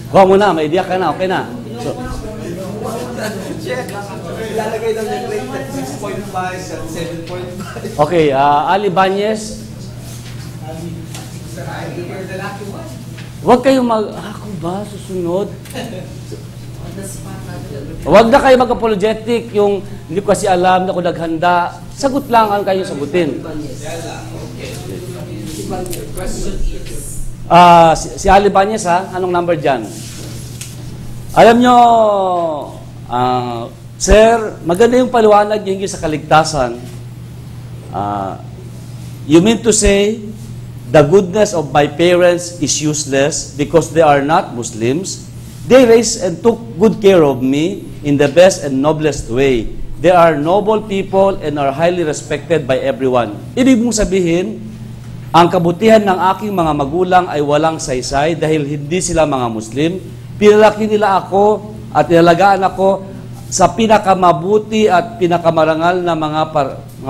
Kuha mo na, may idea ka na, okay na. So, Ilalagay daw yung rate at 6.5 at 7.5. okay, Ali Banyes. Huwag kayong ako ba, susunod? Huwag na kayo mag-apologetic, yung hindi ko kasi alam na kung naghanda. Sagot lang ang kayo sagutin. Si Ali Banyes, ha? Anong number dyan? Alam nyo, sir, maganda yung paliwanag yung sa kaligtasan. You mean to say, the goodness of my parents is useless because they are not Muslims. They raised and took good care of me in the best and noblest way. They are noble people and are highly respected by everyone. Ibig mong sabihin, ang kabutihan ng aking mga magulang ay walang saysay dahil hindi sila mga Muslim. Pinalaki nila ako at nilalagaan ako sa pinakamabuti at pinakamarangal na mga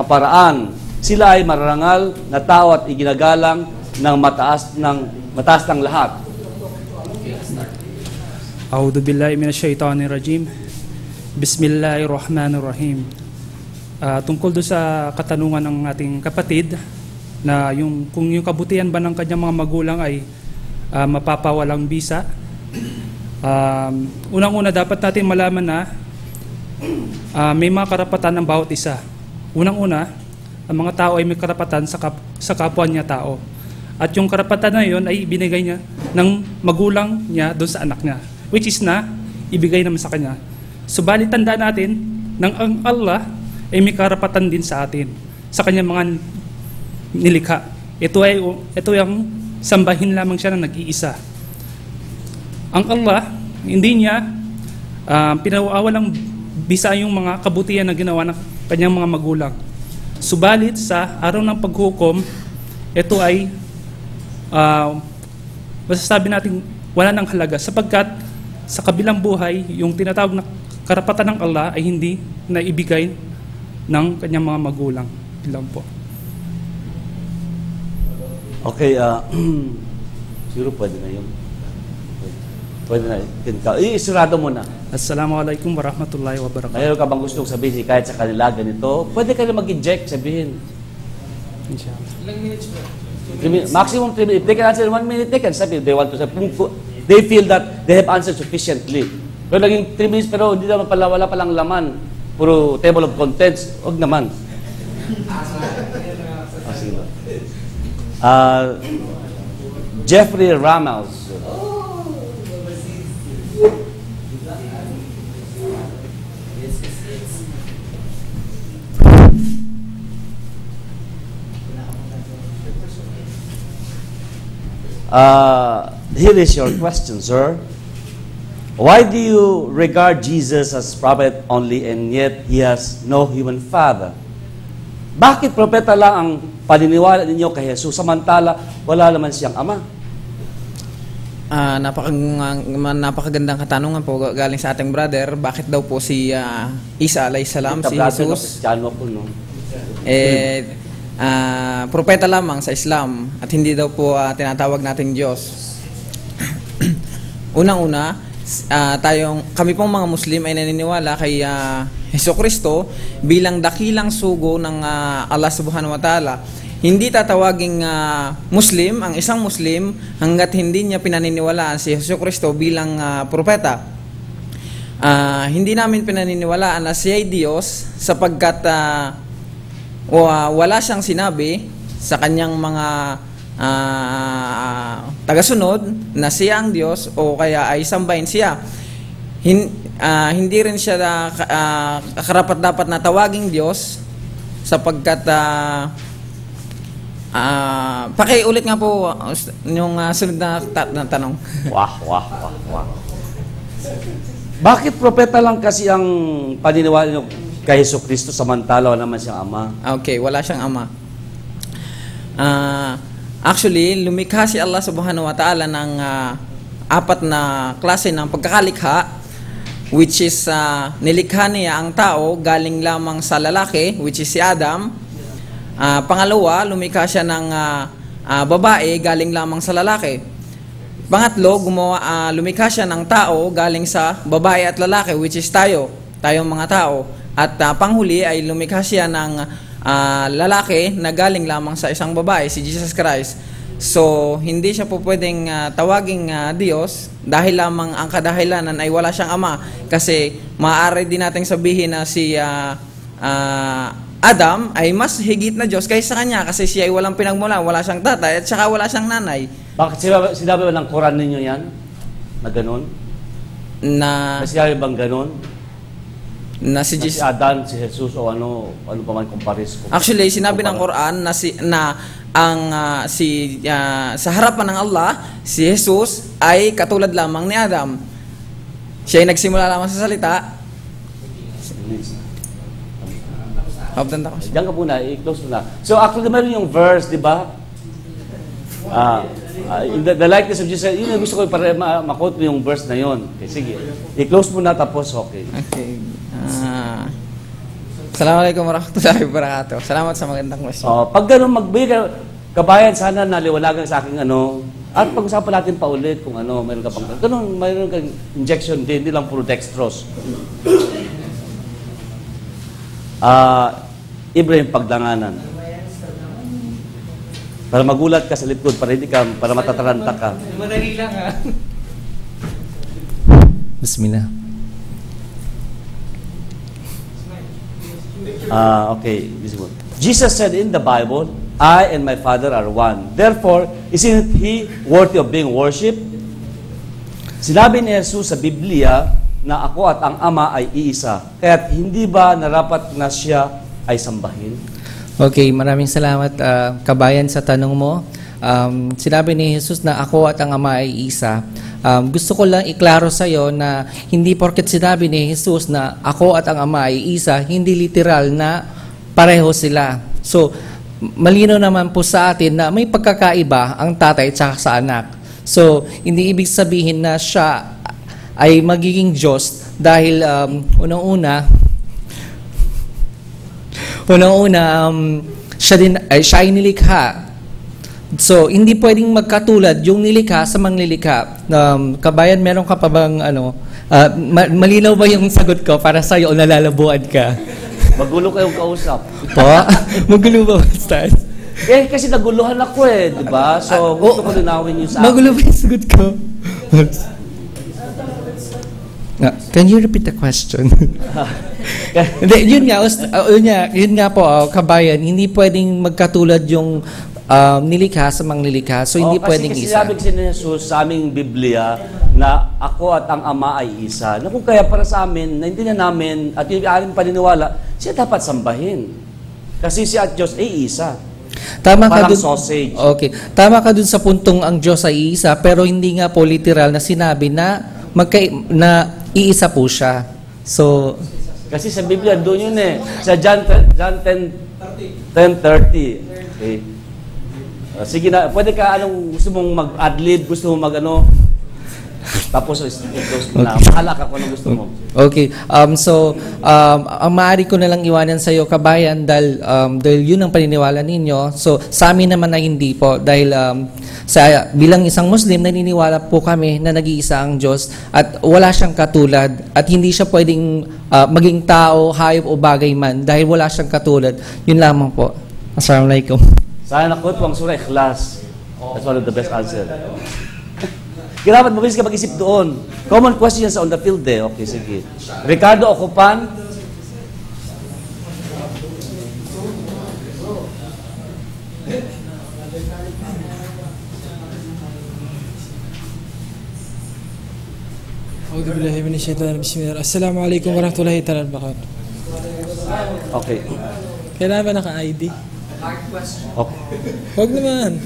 paraan. Sila ay marangal na tao at iginagalang ng mataas ng lahat. A'udhu billahi minasyaitanir rajim. Bismillahirrahmanirrahim. Tungkol do sa katanungan ng ating kapatid na kung yung kabutihan ba ng kanyang mga magulang ay mapapawalang bisa. Unang-una dapat natin malaman na may mga karapatan ng bawat isa. Unang-una, ang mga tao ay may karapatan sa kapwa niya tao. At yung karapatan na yun ay ibinigay niya ng magulang niya doon sa anak niya. Which is na, ibigay naman sa kanya. Subalit tandaan natin, ng ang Allah ay may karapatan din sa atin, sa kanyang mga nilikha. Ito yung sambahin lamang siya na nag-iisa. Ang Allah, hindi niya pinawawalang bisa yung mga kabutihan na ginawa ng kanyang mga magulang. Subalit sa araw ng paghukom, ito ay masasabi natin wala ng halaga sapagkat sa kabilang buhay, yung tinatawag na karapatan ng Allah ay hindi na ibigay ng kanyang mga magulang. Ilan po. Okay, siguro pwede na yun. Pwede na. Isurado mo na. Assalamualaikum warahmatullahi wabarakatuh. Mayroon ka bang gustong sabihin kahit sa kanila ganito? Pwede ka na mag-inject, sabihin. Inshallah. Ilang minutes ba? Maximum 3 minutes. If they can answer in 1 minute, they can sabi. They want to say, they feel that they have answered sufficiently. Pero naging 3 minutes, pero hindi naman pala, wala palang laman. Puro table of contents. Huwag naman. Jeffrey Ramos. Here is your question, sir. Why do you regard Jesus as prophet only and yet he has no human father? Bakit propeta lang ang paniniwala ninyo kay Jesus samantala wala naman siyang ama? Napakagandang katanungan po galing sa ating brother. Bakit daw po si Isa alayhis salam, si Jesus, propeta lamang sa Islam at hindi daw po tinatawag nating Diyos? Unang-una, kami pong mga Muslim ay naniniwala kay Hesukristo bilang dakilang sugo ng Allah Subhanahu wa Ta'ala. Hindi tatawaging Muslim ang isang Muslim hanggat hindi niya pinaniniwalaan si Hesukristo bilang propeta. Hindi namin pinaniniwalaan na siya ay Diyos sapagkat wala siyang sinabi sa kanyang mga tagasunod na siya ang Diyos o kaya ay sambahin siya. Hindi rin siya karapat-dapat na tawaging Diyos sapagkat pakiulit nga po yung sunod na tanong. Wah. Bakit propeta lang kasi ang paniniwala nyo kay Jesucristo samantala wala naman siyang ama? Okay, wala siyang ama. Actually, lumikha si Allah subhanahu wa ta'ala ng apat na klase ng pagkakalikha, which is nilikha niya ang tao galing lamang sa lalaki, which is si Adam. Pangalawa, lumikha siya ng babae galing lamang sa lalaki. Pangatlo, lumikha siya ng tao galing sa babae at lalaki, which is tayong mga tao. At panghuli ay lumikha siya ng lalaki na galing lamang sa isang babae, si Jesus Christ. So, hindi siya po pwedeng tawaging Diyos dahil lamang ang kadahilanan ay wala siyang ama. Kasi maaari din nating sabihin na si Adam ay mas higit na Diyos kaysa kanya kasi siya ay walang pinagmulan, wala siyang tatay at saka wala siyang nanay. Bakit sinabi ba ng Quran ninyo yan? Na ganun? Sinabi bang ganun? Na si Adan, si Jesus o ano pa man kumparis ko. Actually, sinabi ng Quran sa harapan ng Allah, si Jesus ay katulad lamang ni Adam. Siya ay nagsimula lamang sa salita. Diyan ka muna, i-close mo na. So actually, meron yung verse, di ba? The likeness of Jesus, yun yung gusto ko para makot mo yung verse na yun. Okay, sige. I-close mo na tapos, okay. Okay. Assalamualaikum warahmatullahi wabarakatuh. Salamat sa magandang question. Pag gano'n, magbigay kabayan, sana naliwalagan sa aking at pag-usapan natin pa ulit kung mayroon ka pang gano'n, mayroon kang injection din, hindi lang puro dextrose. Ibrahim, pagdanganan. Para magulat ka sa likod, para matataranta ka. Madali lang ha. Bismillah. Okay. Jesus said in the Bible, I and my Father are one. Therefore, isn't He worthy of being worshipped? Sinabi ni Jesus sa Biblia na ako at ang Ama ay iisa. Kaya't hindi ba narapat na siya ay sambahin? Okay, maraming salamat kabayan sa tanong mo. Sinabi ni Jesus na ako at ang Ama ay isa. Gusto ko lang iklaro sa iyo na hindi porket sinabi ni Jesus na ako at ang Ama ay isa, hindi literal na pareho sila. So, malinaw naman po sa atin na may pagkakaiba ang tatay at sa anak. So, hindi ibig sabihin na siya ay magiging Diyos dahil unang-una siya ay nilikha. So, hindi pwedeng magkatulad yung nilikha sa manglilikha. Kabayan, meron ka pa bang malinaw ba yung sagot ko para sa'yo o nalalabuan ka? Magulo kayong kausap. Po? Magulo ba, Stas? Kasi naguluhan ako di ba? So, gusto ko linawin yung sa akin. Magulo ba yung sagot ko? Can you repeat the question? Yun nga po, kabayan, hindi pwedeng magkatulad yung nilikha sa manglilikha. So, hindi pwedeng kasi isa. sinabi kasi ni Jesus sa aming Biblia na ako at ang Ama ay isa. Na kung kaya para sa amin, naintindihan namin at yung aming paniniwala, siya dapat sambahin. Kasi siya at Diyos ay isa. Tama ka Parang dun, sausage. Okay. Tama ka dun sa puntong ang Diyos ay isa, pero hindi nga po literal na sinabi na iisa po siya. So, kasi sa Biblia, doon yun Sa John 10:30. Okay. Sige na, pwede ka gusto mong mag-adlib, gusto mong tapos i-close mo na. Mahala ka kung anong gusto mo. Okay. Ang maaari ko na lang iwanan sa iyo, kabayan, dahil yun ang paniniwala ninyo. So, sa amin naman na hindi po. Dahil bilang isang Muslim, naniniwala po kami na nag-iisa ang Diyos at wala siyang katulad at hindi siya pwedeng maging tao, hayop o bagay man dahil wala siyang katulad. Yun lamang po. Assalamualaikum. Sana nakot po ang surah Ikhlas. That's one of the best answer. Kailangan mabilis ka mag-isip doon. Common questions on the field Okay, sige. Ricardo Ocupan. A'udzubillahi minasyaitonir rajim. Bismillahirrahmanirrahim. Assalamualaikum warahmatullahi taala wabarakatuh. Okay. Kailangan ba naka-ID? Okay. Huwag naman.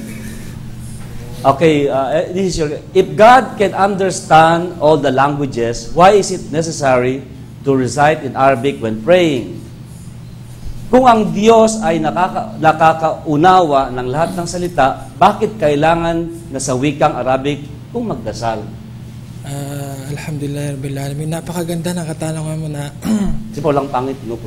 Okay, this is your... If God can understand all the languages, why is it necessary to recite in Arabic when praying? Kung ang Diyos ay nakakaunawa ng lahat ng salita, bakit kailangan na sa wikang Arabic kung magdasal? Alhamdulillah Rabbil Alamin. Napakaganda ng katanungan mo na Kasi po lang pangit, no?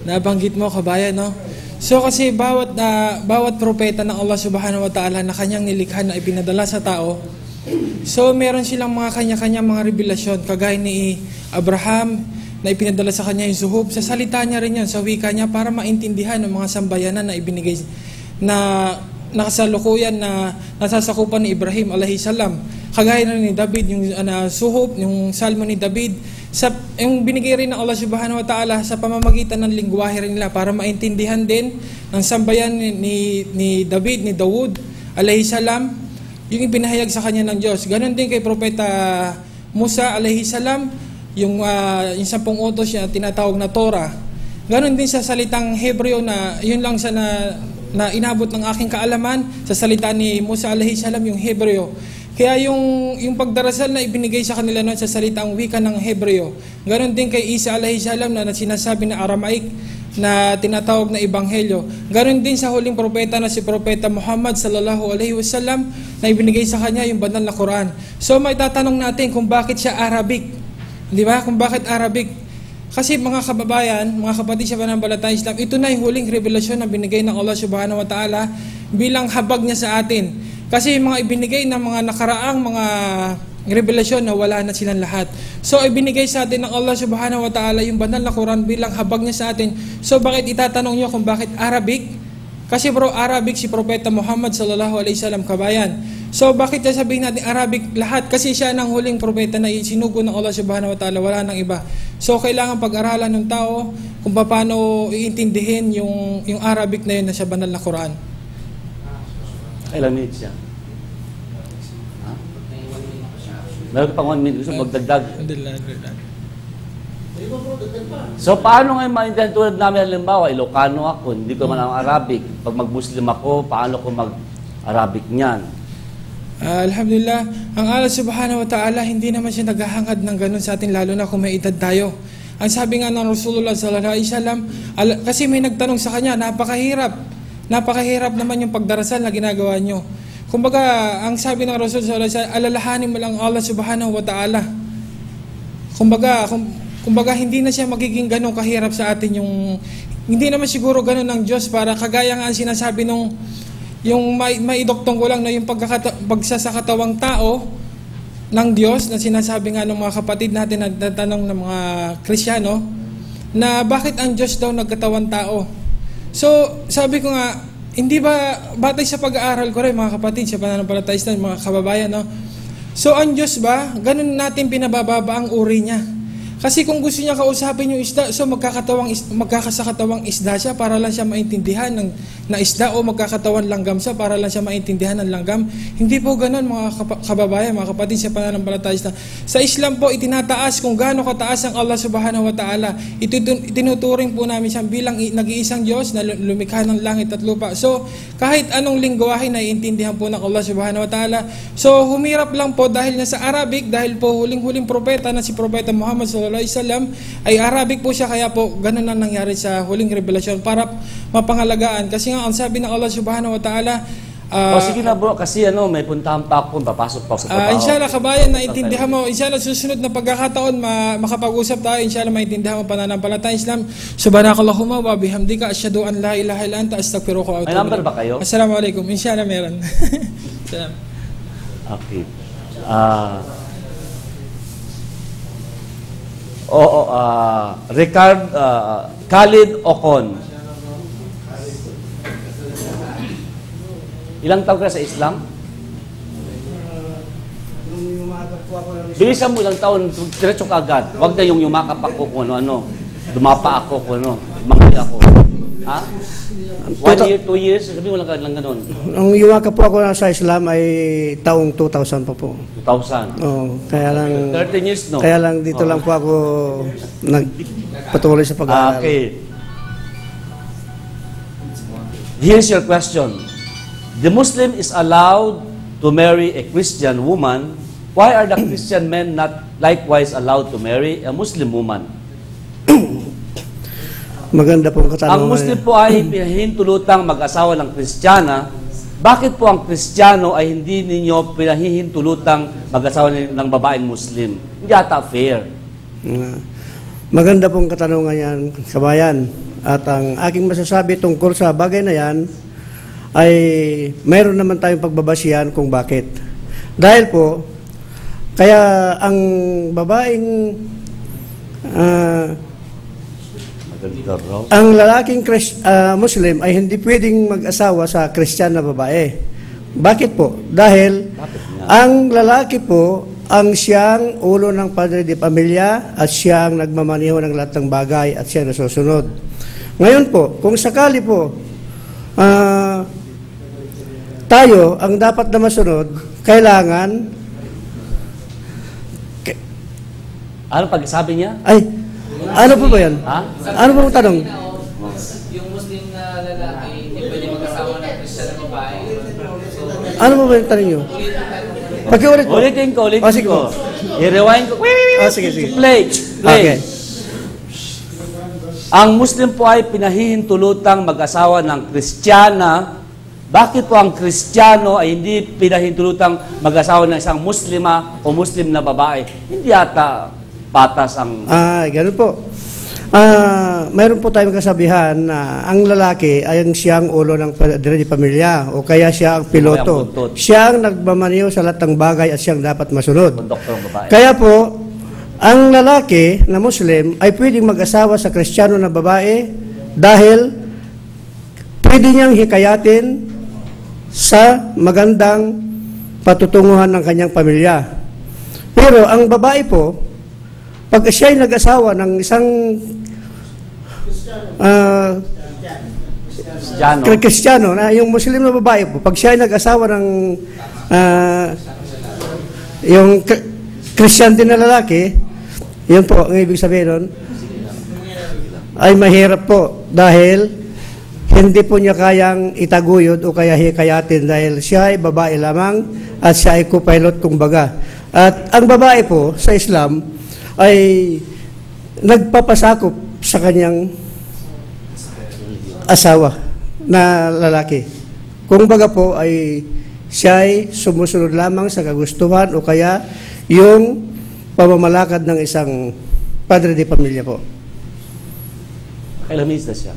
nabanggit mo, kabayan, no? So kasi bawat propeta ng Allah Subhanahu wa Ta'ala na kanyang nilikha na ipinadala sa tao, so meron silang mga kanya-kanya mga revelasyon, kagaya ni Abraham na ipinadala sa kanya yung zuhub. Sa salita niya rin yun, sa wika niya, para maintindihan ng mga sambayanan na ibinigay na nakasalukuyan na nasasakupan ni Ibrahim alayhi salam. Kagaya na ni David, yung suhub, yung salmo ni David, yung binigay rin ng Allah Subhanahu wa Ta'ala sa pamamagitan ng lingwahe rin nila para maintindihan din ng sambayan ni David, ni Dawud alayhi salam, yung ibinahayag sa kanya ng Diyos. Ganon din kay Propeta Musa alayhi salam, yung 10 utos niya tinatawag na Torah. Ganon din sa salitang Hebreo na yun lang sa na inabot ng aking kaalaman sa salita ni Musa alayhi salam, yung Hebreo. Kaya yung pagdarasal na ibinigay sa kanila noon sa salitang wika ng Hebreo. Ganon din kay Isa alayhi salam na sinasabi na Aramaic na tinatawag na Ebanghelyo. Ganon din sa huling propeta na si Propeta Muhammad sallallahu alaihi wasallam na ibinigay sa kanya yung banal na Quran. So may tatanong natin kung bakit siya Arabic. Di ba? Kung bakit Arabic? Kasi mga kababayan, mga kapatid sa pananampalatayang Islam, ito na yung huling revelasyon na binigay ng Allah Subhanahu wa Ta'ala bilang habag niya sa atin. Kasi yung mga ibinigay ng mga nakaraang mga revelasyon na wala na silang lahat. So ibinigay sa atin ng Allah Subhanahu wa Ta'ala yung banal na Quran bilang habag niya sa atin. So bakit itatanong niyo kung bakit Arabic? Kasi Arabic si Propeta Muhammad sallallahu alaihi wasallam, kabayan. So bakit sasabihin natin Arabic lahat? Kasi siya ng huling propeta na sinugo ng Allah Subhanahu wa Ta'ala, wala nang iba. So kailangan pag-aralan ng tao kung paano iintindihin yung Arabic na yun na sa banal na Quran. Ilang minutes siya? Ha? Meron pang 1 minute. Gusto magdagdag. So, paano ngayon maintindihan tulad namin, halimbawa, Ilocano ako, hindi ko man ang Arabic. Pag mag-Muslim ako, paano ko mag-Arabic niyan? Alhamdulillah, ang Allah Subhanahu wa Ta'ala, hindi naman siya naghahangad ng ganun sa atin, lalo na kung may edad tayo. Ang sabi nga ng Rasulullah sallallahu alaihi wasallam, kasi may nagtanong sa kanya, napakahirap naman yung pagdarasal na ginagawa nyo. Kumbaga, ang sabi ng Rasul sallallahu alaihi wasallam, alalahanin mo lang Allah Subhanahu wa Ta'ala. Kumbaga, hindi na siya magiging ganun kahirap sa atin yung... Hindi naman siguro ganun ng Diyos para kagaya nga ang sinasabi nung... Yung maidoktong ko lang na yung pagsasakatawang tao ng Diyos na sinasabi nga ng mga kapatid natin na tatanong ng mga Kristiyano na bakit ang Diyos daw nagkatawang tao. So, sabi ko nga, hindi ba, batay sa pag-aaral ko rin, mga kapatid, sa pananampalatayang Islam, mga kababayan, no? So, ang Diyos ba, ganun natin pinabababa ang uri niya. Kasi kung gusto niya kausapin yung isda, so magkakasakatawang isda siya para lang siya maintindihan na isda o magkakatawan langgam siya para lang siya maintindihan ng langgam. Hindi po ganun, mga kababayan, mga kapatid sa pananampalatayang Islam. Sa Islam po, itinataas kung gaano kataas ang Allah Subhanahu wa Ta'ala. Itinuturing po namin siya bilang nag-iisang Diyos na lumikha ng langit at lupa. So, kahit anong lingwahe na iintindihan po ng Allah Subhanahu wa Ta'ala. So, humirap lang po dahil nasa Arabic, dahil po huling-huling propeta na si Propeta Muhammad sallallahu alaihi wasallam ay Arabic po siya, kaya po ganun ang nangyari sa huling revelasyon para mapangalagaan. Kasi nga ang sabi ng Allah Subhanahu wa Ta'ala, sige na bro, kasi may puntahan pa ako, papasok pa ako sa trabaho. Inshallah kabayan, naintindihan mo. Inshallah susunod na pagkakataon makapag-usap tayo. Inshallah maintindihan mo pananampalatayang Islam. Subhanakallahumma wa bihamdika asyhadu an la ilaha illa anta astaghfiruka wa atubu ilaik. May number ba kayo? Assalamualaikum. Inshallah meron. Salam. Okay. Khalid Ocon. Ilang taon ka sa Islam? Bilisan mo ilang taon, diretso ka agad. Huwag na yung yumakap ako kung ano-ano. Dumapa ako kung ano. Mahal ako. Ha? 1 year, 2 years? Sabi mo lang ganun. Ang yuwaka po ako sa Islam ay taong 2000 pa po. 2,000. Oh, kaya lang 13 years, no? kaya lang dito lang po ako nagpatuloy sa pag-aaral. Okay. Here's your question. The Muslim is allowed to marry a Christian woman. Why are the Christian men not likewise allowed to marry a Muslim woman? Maganda pong katanungan. Ang Muslim po ay pinahihintulutang mag-asawa ng Kristiyana. Bakit po ang Kristiyano ay hindi ninyo pinahihintulutang mag-asawa ng babaeng Muslim? Hindi ata fair. Maganda pong katanungan yan, kabayan. At ang aking masasabi tungkol sa bagay na yan ay mayroon naman tayong pagbabasihan kung bakit. Dahil po, kaya ang babaeng ang lalaking Muslim ay hindi pwedeng mag-asawa sa Kristyan na babae. Bakit po? Dahil ang lalaki po ang siyang ulo ng padre de pamilya at siyang nagmamaneho ng lahat ng bagay at siyang nasusunod. Ngayon po, kung sakali po tayo ang dapat na masunod, kailangan Ano pag-sabi niya? ay, ano po ba yan? Ha? Ano po ang tanong? Yung Muslim na lalaki, hindi pwede mag-asawa ng Christian na babae. Ano po ba yung tanong nyo? Pag-ulit po. Ulitin ko. Oh, sige ko. po. I-rewind ko. Sige. Play. Okay. Ang Muslim po ay pinahihintulutang mag-asawa ng Kristiyana. Bakit po ang Kristiyano ay hindi pinahihintulutang mag-asawa ng isang Muslima o Muslim na babae? Hindi ata patas ang... Ganun po. Mayroon po tayong kasabihan na ang lalaki ay ang siyang ulo ng padre de pamilya o kaya siya ang piloto. Siya ang nagmamaneho sa lahat ng bagay at siyang dapat masunod. Konduktor ng babae. Kaya po, ang lalaki na Muslim ay pwedeng mag-asawa sa Kristiyano na babae dahil pwede niyang hikayatin sa magandang patutunguhan ng kanyang pamilya. Pero ang babae po, pag siya ay nag-asawa ng isang Kristiyano, na yung Muslim na babae po, pag siya ay nag-asawa ng yung Christian din na lalaki, yun po ang ibig sabihin nun, ay mahirap po dahil hindi po niya kayang itaguyod o kaya hikayatin dahil siya ay babae lamang at siya ay co-pilot kumbaga. At ang babae po sa Islam ay nagpapasakop sa kanyang asawa na lalaki. Kung baga po ay siya ay sumusunod lamang sa kagustuhan o kaya yung pamamalakad ng isang padre de pamilya po. Kailan minutes na siya?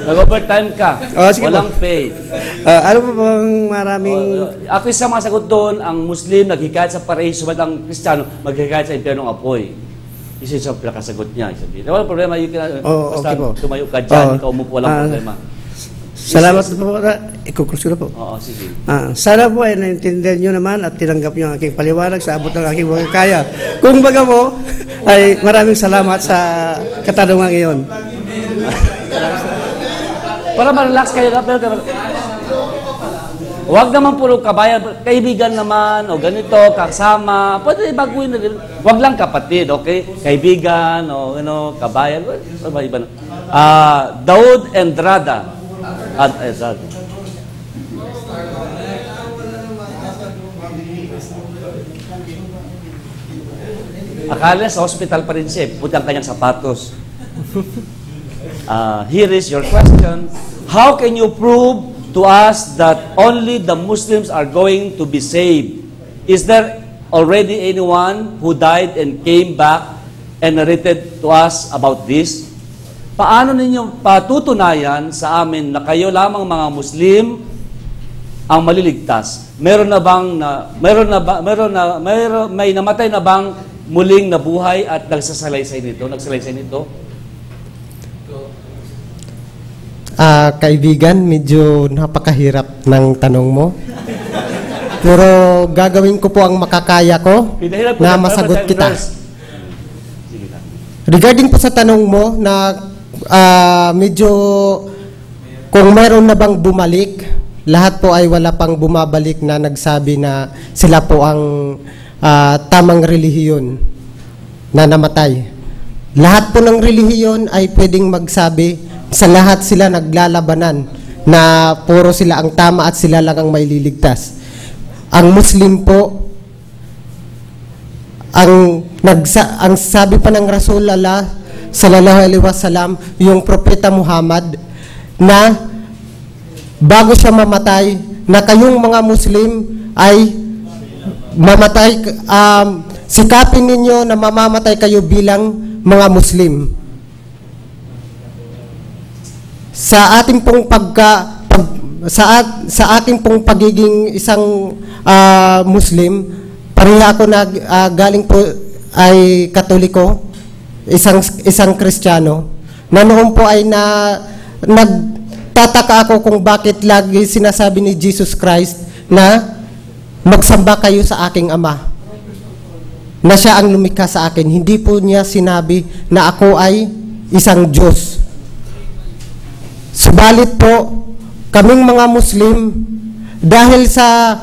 Nag-overtime ka. Sige Walang po. pay. Ano po bang maraming... Ako isa mga sagot doon, ang Muslim naghikayat sa paraiso, ba't ang Kristiyano maghikayat sa impyernong apoy? Isa sa pinakasagot niya. Walang problema, basta okay po. tumayo ka dyan, ikaw umupo, walang problema. Salamat po. Ikukurso na po. Oo, sige. Sana po ay naintindihan nyo naman at tinanggap nyo ang aking paliwanag sa abot ng aking mga kaya. Kung baga po, ay maraming salamat sa katanungan ngayon. Para ma-relax kayo, pero huwag naman puro kabayan, kaibigan naman, o ganito, kasama, pwede baguhin na rin. Huwag lang kapatid, okay? Kaibigan, o kabayan, iba na. Daud Endrada. Akala sa hospital pa rin siya, puti ang kanyang sapatos. Here is your question. How can you prove to us that only the Muslims are going to be saved? Is there already anyone who died and came back and narrated to us about this? Paano ninyo patutunayan sa amin na kayo lamang mga Muslim ang maliligtas? May namatay na bang muling nabuhay at nagsasalaysay nito? Kaibigan, medyo napakahirap ng tanong mo. Pero gagawin ko po ang makakaya ko na masagot kita. Regarding po sa tanong mo na medyo kung mayroon na bang bumalik, lahat po ay wala pang bumabalik na nagsabi na sila po ang tamang relihiyon na namatay. Lahat po ng relihiyon ay pwedeng magsabi, sa lahat sila naglalabanan na puro sila ang tama at sila lang ang may liligtas. Ang Muslim po, ang sabi pa ng Rasulullah sallallahu alaihi wasallam, yung propeta Muhammad, na bago siya mamatay, na kayong mga Muslim ay mamatay, sikapin ninyo na mamamatay kayo bilang mga Muslim. Sa ating pong sa ating pong pagiging isang Muslim, pareha ako na galing po ay Katoliko, isang Kristiyano, na noon po ay nagtataka ako kung bakit lagi sinasabi ni Jesus Christ na magsamba kayo sa aking Ama, na siya ang lumikha sa akin. Hindi po niya sinabi na ako ay isang Diyos. Subalit po, kaming mga Muslim, dahil sa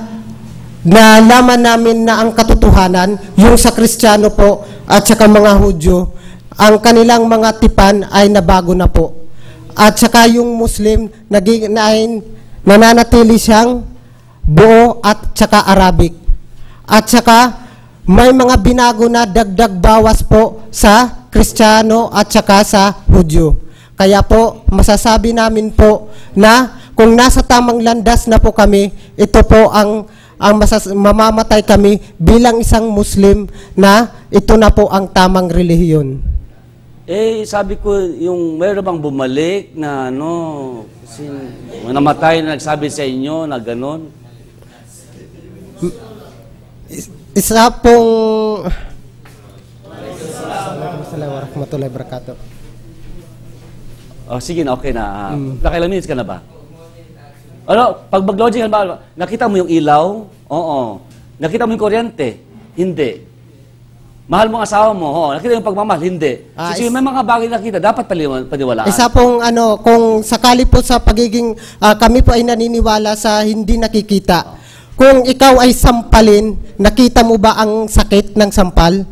nalaman namin na ang katotohanan, yung sa Kristiyano po at saka mga Hudyo, ang kanilang mga tipan ay nabago na po. At saka yung Muslim, nananatili siyang buo at saka Arabic. At saka may mga binago na dagdag bawas po sa Kristiyano at saka sa Hudyo. Kaya po, masasabi namin po na kung nasa tamang landas na po kami, ito po ang mamamatay kami bilang isang Muslim na ito na po ang tamang relihiyon. Sabi ko, yung mayroon bang bumalik na namatay na nagsabi sa inyo na gano'n? Isa pong Assalamualaikum warahmatullahi wabarakatuh. Sige na, okay na. Nakailang minutes ka na ba? Pag mag-lodging, nakita mo yung ilaw? Oo. Nakita mo yung kuryente? Hindi. Mahal mo ang asawa mo? Nakita mo yung pagmamahal? Hindi. Kasi may mga bagay nakita, dapat paniwalaan. Isa pong kung sakali po sa pagiging, kami po ay naniniwala sa hindi nakikita. Kung ikaw ay sampalin, nakita mo ba ang sakit ng sampal?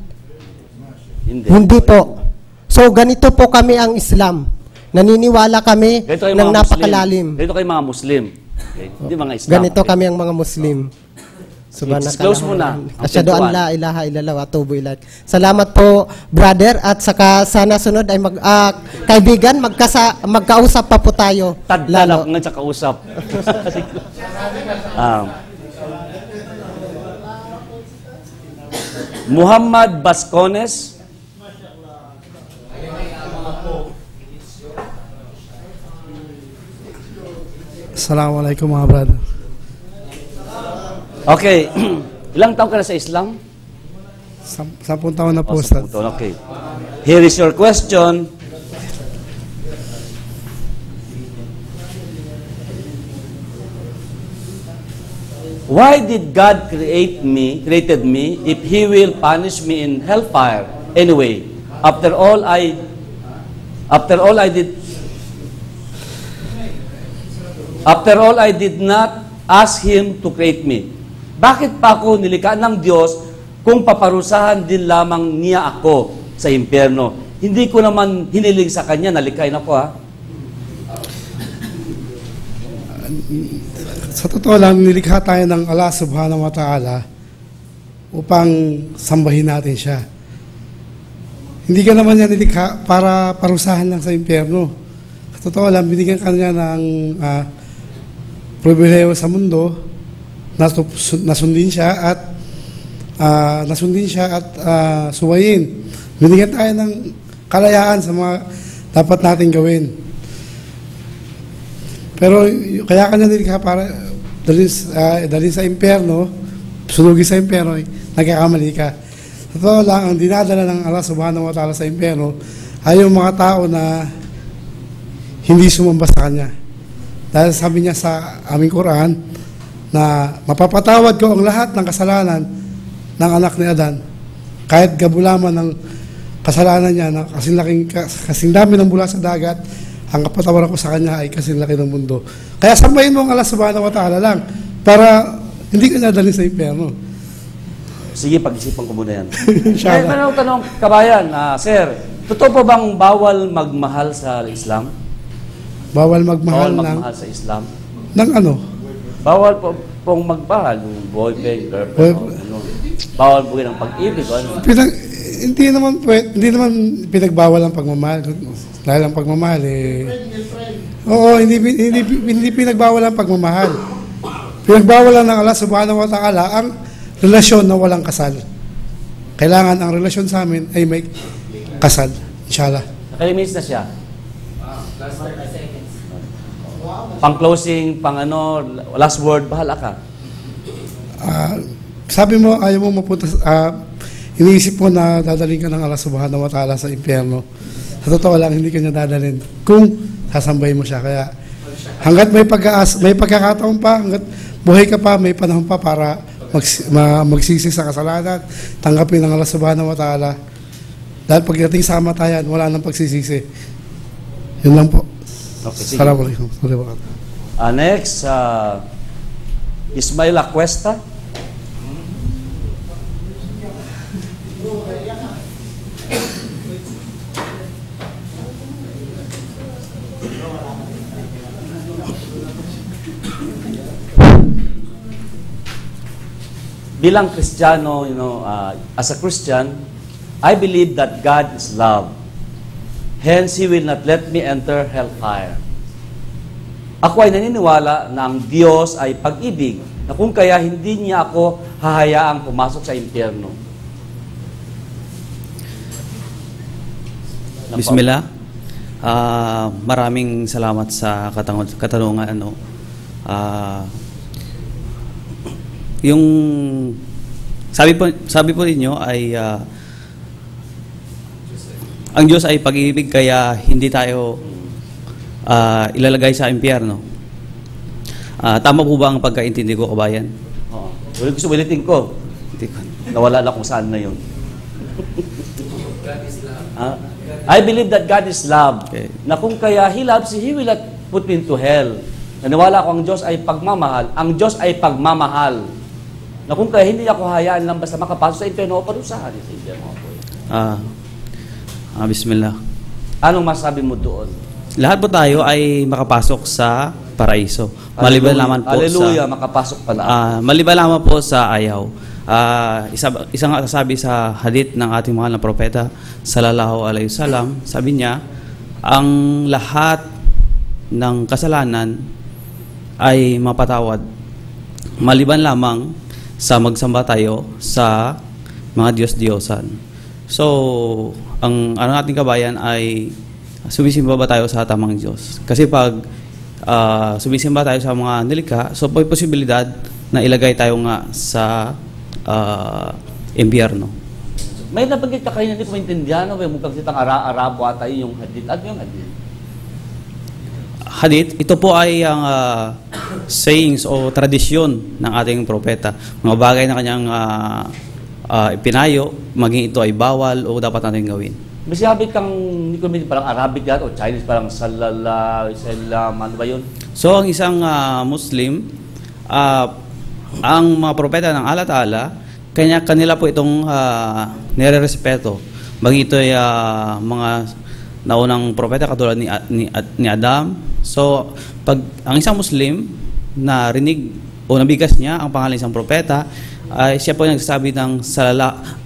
Hindi po. So, ganito po kami ang Islam. Naniniwala kami ng napakalalim. Ganito kayo mga Muslim. Okay? Hindi mga Islam. Ganito kami ang mga Muslim. Disclose mo na. Asyhadu an la ilaha illallah wa atubu ilaik. Salamat po, brother, at saka sana sunod ay kaibigan, magkausap pa po tayo. Tadlala nga sa kausap. Muhammad Bascones. Assalamualaikum mga brother. Okay. Ilang taon ka na sa Islam? 10 taon na po, Ustad. 10 taon, okay. Here is your question. Why did God created me if He will punish me in hellfire anyway? After all I did not ask Him to create me. Bakit pa ako nilikha ng Diyos kung paparusahan din lamang niya ako sa impyerno? Hindi ko naman hiniling sa Kanya, nalikhain ako Sa totoo lang, nilikha tayo ng Allah subhanahu wa ta'ala upang sambahin natin siya. Hindi ka naman niya nilikha para parusahan lang sa impyerno. Sa totoo lang, binigyan ka niya ng pribileyo sa mundo, nasundin siya at suwayin. Binigyan tayo ng kalayaan sa mga dapat natin gawin. Pero kaya kanya nilikha para dalhin sa impyerno, sunugin sa impyerno, nagkakamali ka. Totoo lang, ang dinadala ng Allah subhanahu wa ta'ala sa impyerno ay yung mga tao na hindi sumamba sa Kanya. Dahil sabi niya sa aming Quran na mapapatawad ko ang lahat ng kasalanan ng anak ni Adan kahit gabulaman ng kasalanan niya na kasing dami ng bula sa dagat, ang kapatawaran ko sa kanya ay kasing laki ng mundo. Kaya sambahin mo ang Allah subhanahu wa ta'ala lang para hindi ka nadalhin sa impyerno. Sige, pag-isipan ko muna yan. Inshallah. May tanong, kabayan, sir, totoo po bang bawal magmahal sa Islam? Bawal magmahal sa Islam? ng ano? Bawal po pong magmahal, yung boyfriend, girlfriend, ano. Bawal po ng pag-ibig, ano. Hindi naman pinagbawal ang pagmamahal. Dahil ang pagmamahal oo, hindi pinagbawal ang pagmamahal. Pinagbawal lang ng Allah subhanahu wa ta'ala ang relasyon na walang kasal. Kailangan ang relasyon sa amin ay may kasal. Inshallah. Nakalimis na siya. Pang-closing, last word, bahala ka. Sabi mo, ayaw mo mapunta, iniisip mo na dadalhin ka ng Allah subhanahu wa ta'ala sa impyerno. Sa totoo lang, hindi ka niya dadalhin kung sasambay mo siya. Kaya hanggat may pagkakataon pa, hanggat buhay ka pa, may panahon pa para magsisi sa kasalanan, tanggapin ng Allah subhanahu wa ta'ala. Dahil pagdating sa kamatayan, wala nang pagsisisi. Yun lang po. Okay, Assalamualaikum. Next, Ismail Acuesta. Bilang Kristiyano, as a Christian, I believe that God is love. Hence, He will not let me enter hellfire. Ako ay naniniwala na ang Diyos ay pag-ibig, na kung kaya hindi niya ako hahayaang pumasok sa impyerno. Bismillah. Maraming salamat sa katanungan. Yung sabi po ninyo ay ang Diyos ay pag-ibig, kaya hindi tayo ilalagay sa impyerno. Tama po ba ang pagkaintindi ko, kabayan? Oo. Gusto ulitin ko. Nawala na kung saan na yun. I believe that God is love. Okay. Na kung kaya He loves, He will not put me into hell. Naniwala ko ang Diyos ay pagmamahal. Ang Diyos ay pagmamahal. Na kung kaya hindi ako hayaan lang basta makapasok sa impyerno o parusahan sa impyerno ako. Bismillah. Anong masabi mo doon? Lahat po tayo ay makapasok sa paraiso. Maliban lamang po Hallelujah, sa makapasok pala. maliban lamang po sa ayaw. Isang sabi sa hadith ng ating mahal na propeta sallallahu alaihi wasallam, sabi niya, ang lahat ng kasalanan ay mapatawad maliban lamang sa magsamba tayo sa mga Diyos-Diyosan. So, ang ating kabayan ay sumisimba ba tayo sa tamang Diyos? Kasi pag sumisimba tayo sa mga nilikha, so may posibilidad na ilagay tayo nga sa impyerno. May nabanggit ka kayo na hindi ko maintindihan, may mukhang sitang Arabo ata yung hadith. Ano yung hadith? Hadith, ito po ay ang sayings o tradisyon ng ating propeta. Mga bagay na kanyang ipinayo, maging ito ay bawal o dapat natin gawin. May sabi kang, hindi ko maintindihan, parang Arabic yan o Chinese, parang sallallahu sallam, ano ba yun? So, ang isang Muslim, ang mga propeta ng Allah Ta'ala, kanila po itong nire-respeto. Bagay ito ay mga naunang propeta katulad ni Adam. So, pag ang isang Muslim na rinig o nabigas niya ang pangalan isang propeta, ay siya po nagsasabi ng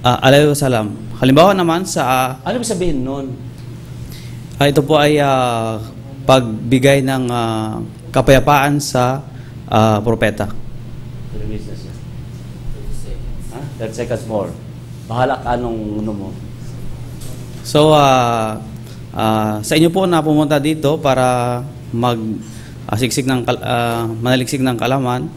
alaihi wasallam. Halimbawa naman sa ano ibig sabihin nun? Ito po ay pagbigay ng kapayapaan sa propeta. 30 seconds more. Bahala ka anong mo. So, sa inyo po na pumunta dito para manaliksik ng kalaman,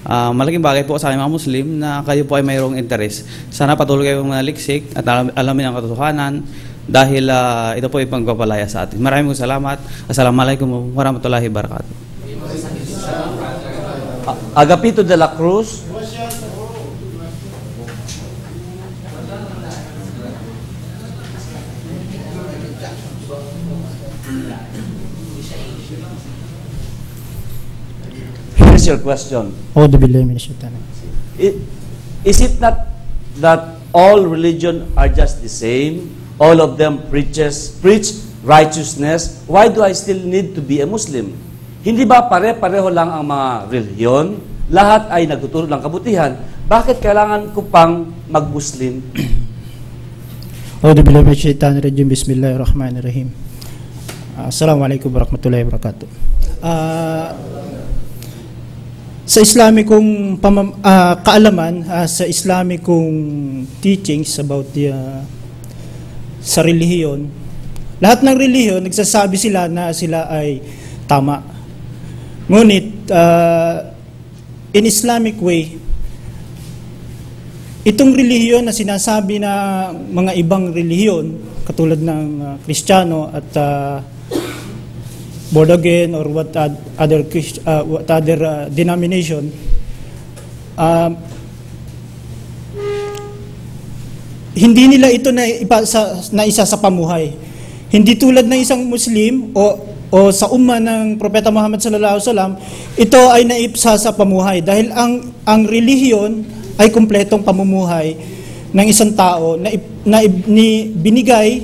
malaking bagay po sa aking mga Muslim na kayo po ay mayroong interes. Sana patuloy kayong manaliksik at alamin ang katotohanan dahil ito po ay pagpapalaya sa atin. Maraming salamat. Assalamualaikum warahmatullahi wabarakatuh. Agapito de la Cruz. Here's your question. أعوذ بالله من الشيطان. Is it not that all religion are just the same? All of them preach righteousness. Why do I still need to be a Muslim? Hindi ba pare-pareho lang ang mga relihiyon? Lahat ay nagtuturo ng kabutihan. Bakit kailangan ko pang mag-Muslim? أعوذ بالله من الشيطان الرجيم بسم الله الرحمن الرحيم. Assalamualaikum warahmatullahi wabarakatuh. Sa Islamikong kaalaman, sa Islamikong teachings about sa relihiyon, lahat ng relihiyon nagsasabi sila na sila ay tama. Ngunit in Islamic way, itong relihiyon na sinasabi na mga ibang relihiyon katulad ng Kristiyano at born again or what other denomination, hindi nila ito na isa sa pamuhay. Hindi tulad ng isang Muslim o sa umma ng Propeta Muhammad sallallahu alaihi wasallam, ito ay naipsa sa pamuhay dahil ang relihiyon ay kumpletong pamumuhay ng isang tao na binigay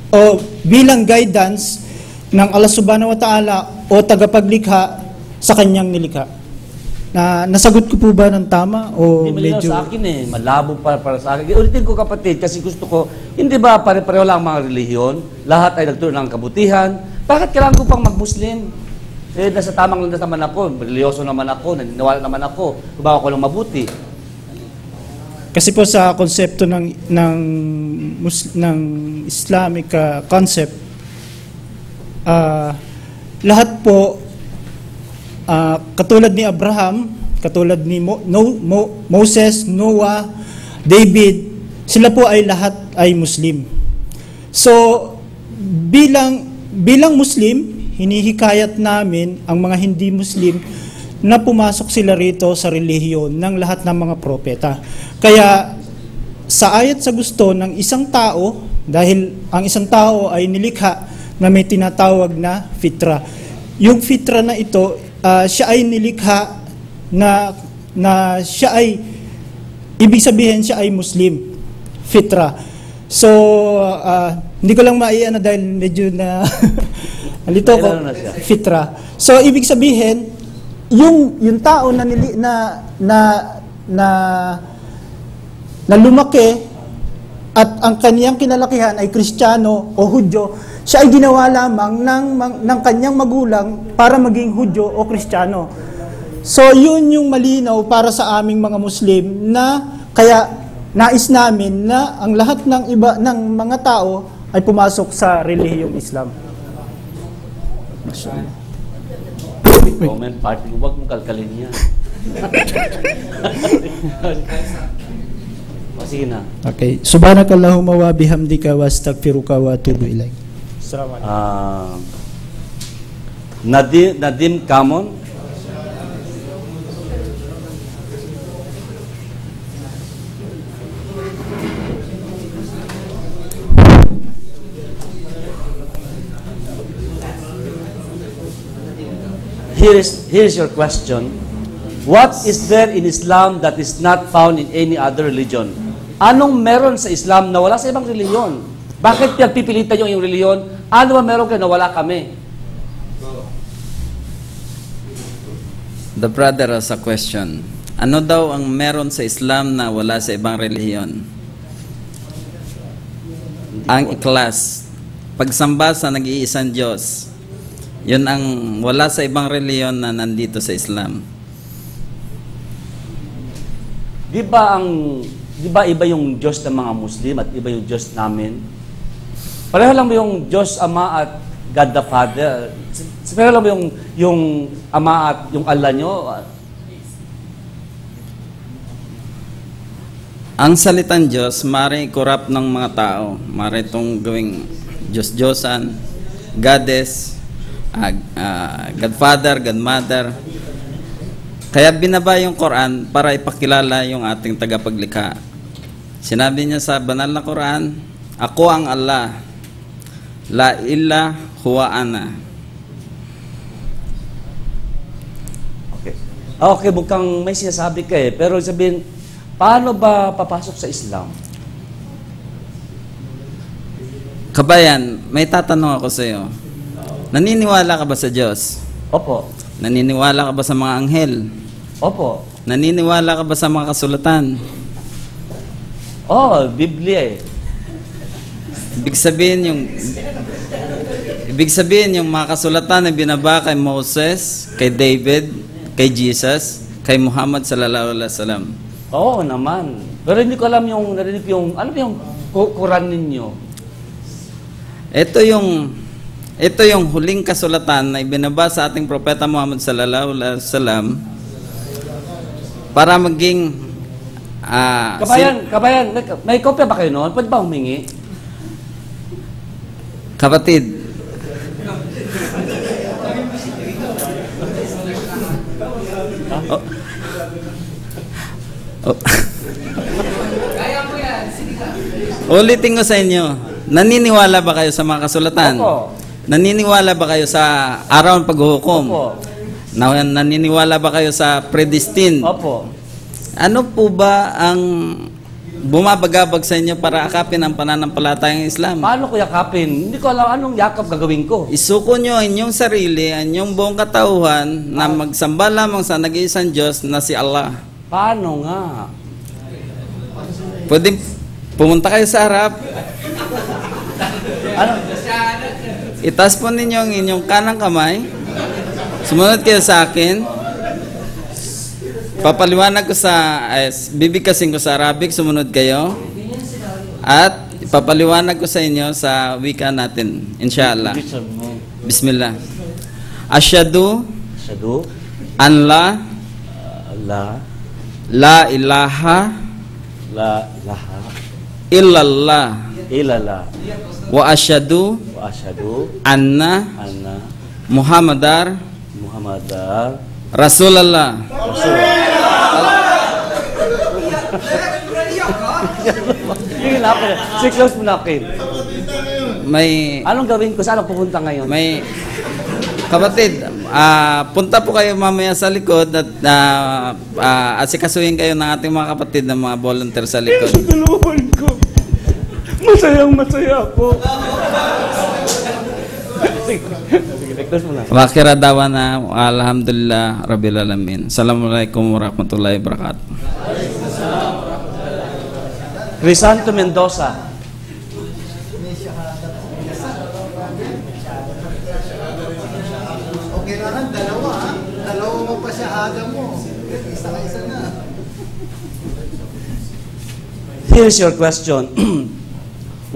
o bilang guidance ng Allah subhanahu wa ta'ala o tagapaglikha sa kanyang nilikha. Nasagot ko po ba ng tama o hindi medyo... sa akin eh. Malabo para sa akin. Ulitin ko kapatid kasi gusto ko, hindi ba pare-pareho lang mga relihiyon? Lahat ay nagturo ng kabutihan. Bakit kailangan ko pang mag-Muslim? Nasa tamang landas naman ako. Religyoso naman ako. Naniniwala naman ako. Gumawa ko lang mabuti. Kasi po sa konsepto ng Islamic concept, lahat po katulad ni Abraham, katulad ni Moses, Noah, David, sila po ay lahat ay Muslim. So bilang Muslim, hinihikayat namin ang mga hindi Muslim na pumasok sila rito sa relihiyon ng lahat ng mga propeta. Kaya sa ayat sa gusto ng isang tao, dahil ang isang tao ay nilikha na may tinatawag na fitra. Yung fitra na ito, siya ay nilikha na siya ay, ibig sabihin siya ay Muslim. Fitra. So, hindi ko lang maiana dahil medyo na alito ko. Fitra. So, ibig sabihin, yung tao na lumaki at ang kaniyang kinalakihan ay Kristiyano o Hudyo, siya ay ginawa lamang ng kanyang magulang para maging Hudyo o Kristiyano. So yun yung malinaw para sa aming mga Muslim na kaya nais namin na ang lahat ng iba ng mga tao ay pumasok sa relihiyong Islam. Comment party, huwag mong kalkalin yan. Sige na. Okay. Subhanakallahumma wa bihamdika wa astaghfiruka wa atubu ilaik. Assalamualaikum. Nadim Kamon. Here's your question. What is there in Islam that is not found in any other religion? Anong meron sa Islam na wala sa ibang reliyon? Bakit pipilitan yung reliyon? Ano ba meron kayo na wala kami? The brother has a question. Ano daw ang meron sa Islam na wala sa ibang relihiyon? Ang ikhlas, pagsamba sa nag-iisang Diyos, yun ang wala sa ibang relihiyon na nandito sa Islam. Di ba iba yung Diyos ng mga Muslim at iba yung Diyos namin? Pareho lang ba yung Diyos Ama at God the Father? Pareho lang ba yung Ama at yung Allah nyo? Ang salitang Diyos, maaaring i-corrupt ng mga tao. Maaaring itong gawing Diyos-Diyosan, Goddess, Godfather, Godmother. Kaya binaba yung Quran para ipakilala yung ating tagapaglikha. Sinabi niya sa banal na Quran, ako ang Allah, la ilaha huwa ana. Okay. Okay, mukhang may sinasabi ka eh. Pero sabihin, paano ba papasok sa Islam? Kabayan, may tatanong ako sa iyo. Naniniwala ka ba sa Diyos? Opo. Naniniwala ka ba sa mga anghel? Opo. Naniniwala ka ba sa mga kasulatan? Oh, Biblia eh. Ibig sabihin yung mga kasulatan na binaba kay Moses, kay David, kay Jesus, kay Muhammad sallallahu alaihi wasallam. Oo naman. Pero hindi ko alam yung, narinig yung, ano yung Quran ninyo? Ito yung huling kasulatan na ibinaba sa ating propeta Muhammad sallallahu alaihi wasallam para maging Kabayan, may kopya ba kayo noon? Pwede ba humingi? kapatid. Oh. Oh. Ulitin ko sa inyo. Naniniwala ba kayo sa mga kasulatan? Opo. Naniniwala ba kayo sa araw ng paghuhukom? Opo. Naniniwala ba kayo sa predestined? Opo. Ano po ba ang bumabagabag sa inyo para akapin ang pananampalatayang Islam? Paano ko yakapin? Hindi ko alam anong yakap gagawin ko. Isuko nyo ang inyong sarili, ang inyong buong katauhan na magsamba lamang sa nag-iisang Diyos na si Allah. Paano nga? Pwede pumunta kayo sa harap. Ano? Itaas po ninyo ang inyong kanang kamay. Sumunod kayo sa akin. Papaliwanag ko bibigkasin ko sa Arabic, sumunod kayo. At ipapaliwanag ko sa inyo sa wika natin, inshallah. Bismillah. Asyhadu an la ilaha illallah wa asyhadu anna Muhammadar Rasulullah. Close mo na akin. Anong gawin ko? Saan ako pupunta ngayon? Kapatid, punta po kayo mamaya sa likod at asikasuhin kayo ng ating mga kapatid na mga volunteer sa likod. Tulungan ko. Masaya ako. Wakira dawana alhamdulillah rabbil alamin. Assalamualaikum warahmatullahi wabarakatuh. Crisanto Mendoza. Okay na dalawa mo pa siya mo. Isa na. Here's your question.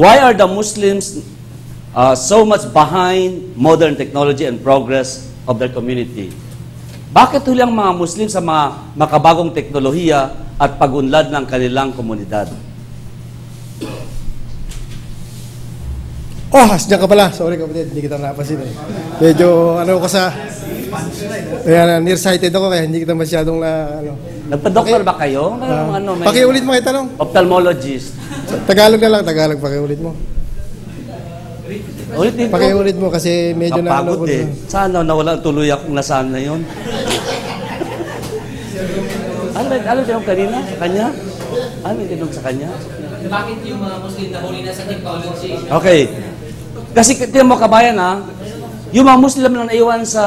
Why are the Muslims so much behind modern technology and progress of their community? Bakit huli ang mga Muslim sa mga makabagong teknolohiya at pag-unlad ng kanilang komunidad? Diyan ka pala. Sorry kapatid, hindi kita napasin eh. Medyo ko nearsighted ako kaya hindi kita masyadong Nagpa-doktor ba kayo? Pakiulit mo kayo tanong. Ophthalmologist. Tagalog na lang, Tagalog, pakiulit mo. Pakiulit mo kasi medyo napagod eh. Sana nawala tuloy akong nasaan na yun. Ano yung kanina sa kanya? Ano yung sa kanya? Bakit yung mga Muslim na huli na sa technology? Okay. Kasi tingnan mo kabayan yung mga Muslim na naiwan sa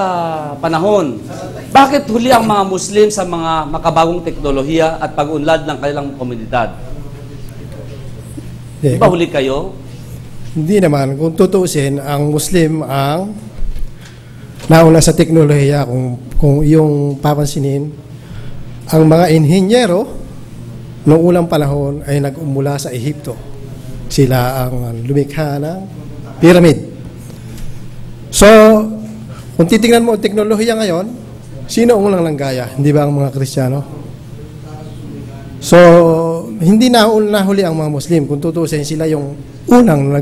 panahon. Bakit huli ang mga Muslim sa mga makabagong teknolohiya at pag-unlad ng kanilang komunidad? Di ba huli kayo? Hindi naman. Kung tutuusin, ang Muslim ang nauna sa teknolohiya. Kung yung papansinin, ang mga inhinyero noong unang panahon ay nag-umula sa Ehipto. Sila ang lumikha ng pyramid. So, kung titingnan mo ang teknolohiya ngayon, sino ang unang langgaya? Hindi ba ang mga Kristiyano? So, hindi nahuli ang mga Muslim. Kung tutuusin, sila yung unang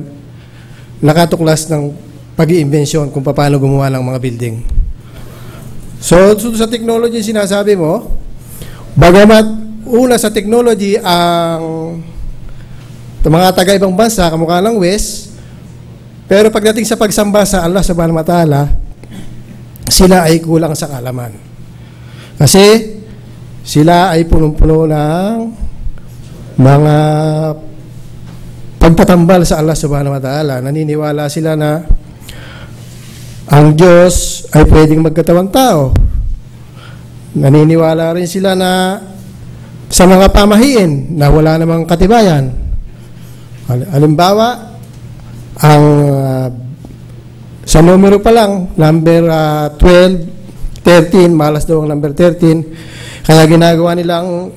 nakatuklas ng pag-iimbensyon kung paano gumawa ng mga building. So, sa technology sinasabi mo, bagamat una sa technology ang mga taga-ibang bansa, kamukha ng West, pero pagdating sa pagsamba sa Allah subhanahu wa ta'ala, sila ay kulang sa kaalaman. Kasi sila ay punong-puno ng mga pagtatambal sa Allah subhanahu wa ta'ala. Naniniwala sila na ang Diyos ay pwedeng magkatawang tao. Naniniwala rin sila na sa mga pamahiin na wala namang katibayan. Halimbawa, ang sa numero pa lang, number 12, 13, malas daw ang number 13, kaya ginagawa nilang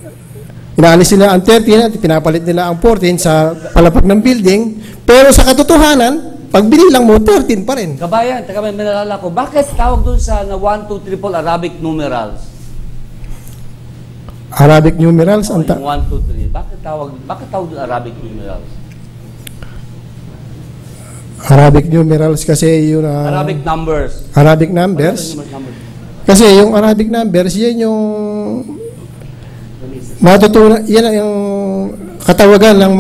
inaalis nila ang 13 at pinapalit nila ang 14 sa palapag ng building, pero sa katotohanan, pag binilang mo, 13 pa rin. Kabayan, teka may nalala ko, bakit tawag dun sa 1, 2, 3, 4 Arabic numerals? Arabic numerals? Yung 1, 2, 3. Bakit tawag dun Arabic numerals? Arabic numerals kasi yun Arabic numbers. Arabic numbers? Kasi yung Arabic numbers, yan yung matutunan, yan yung katawagan ng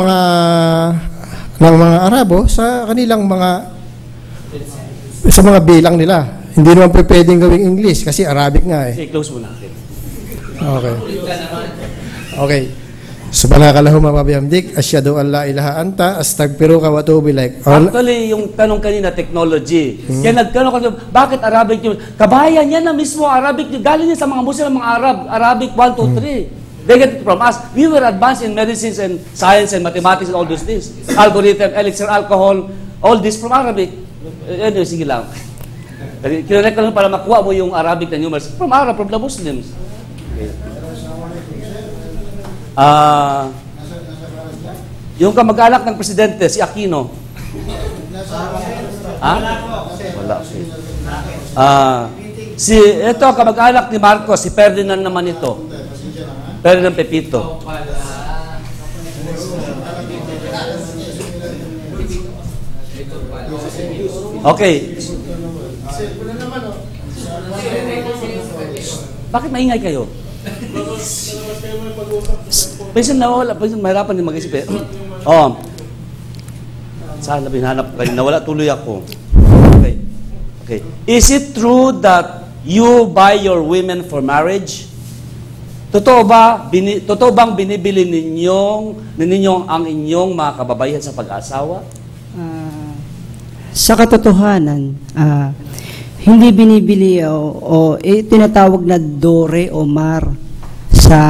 mga Arabo sa kanilang sa mga bilang nila. Hindi naman pwedeng gawing English kasi Arabic nga eh. Sige, close mo natin. Okay. Subhanakallahumma wa bihamdik, asyhadu an la ilaha anta, astaghfiruka wa atubu ilaik. Actually, yung tanong kanina, technology. Kaya nagtanong ko, bakit Arabic yun? Kabayan, yan na mismo, Arabic yun. Galing yan sa mga Muslim, mga Arabic 1, 2, 3. They get it from us. We were advanced in medicines and science and mathematics and all those things. Algorithm, elixir, alcohol, all this from Arabic. Anyway, sige lang. Kinonect ko lang para makuha mo yung Arabic na numerals. From Arab, from the Muslims. Okay. Yung kamag-anak ng presidente, si Aquino. Ha? Wala. Ito, kamag-anak ni Marcos, si Ferdinand naman ito. Ferdinand Pepito. Okay. Bakit maingay kayo? Minsan nawala, minsan mahirapan din mag-isip eh. Saan na binanap ko? Nawala tuloy ako. Okay. Is it true that you buy your women for marriage? Totoo bang binibili ninyo ang inyong mga kababaihan sa pag-asawa? Sa katotohanan, hindi binibili o tinatawag na dore o mar sa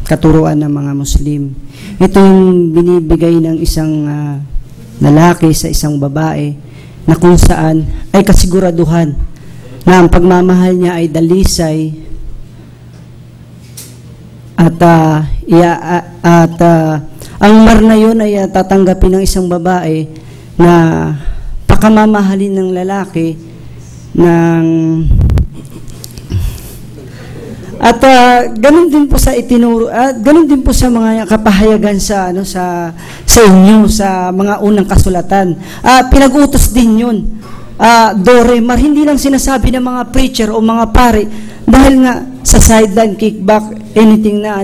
katuruan ng mga Muslim. Ito yung binibigay ng isang lalaki sa isang babae na kung saan ay kasiguraduhan na ang pagmamahal niya ay dalisay at ang mar na yun ay tatanggapin ng isang babae na pakamamahalin ng lalaki ng ganun din po sa itinuro ganun din po sa mga kapahayagan sa inyo sa mga unang kasulatan. Pinag-utos din yun. Dore mar, hindi lang sinasabi ng mga preacher o mga pare dahil nga sa sideline, kickback, anything na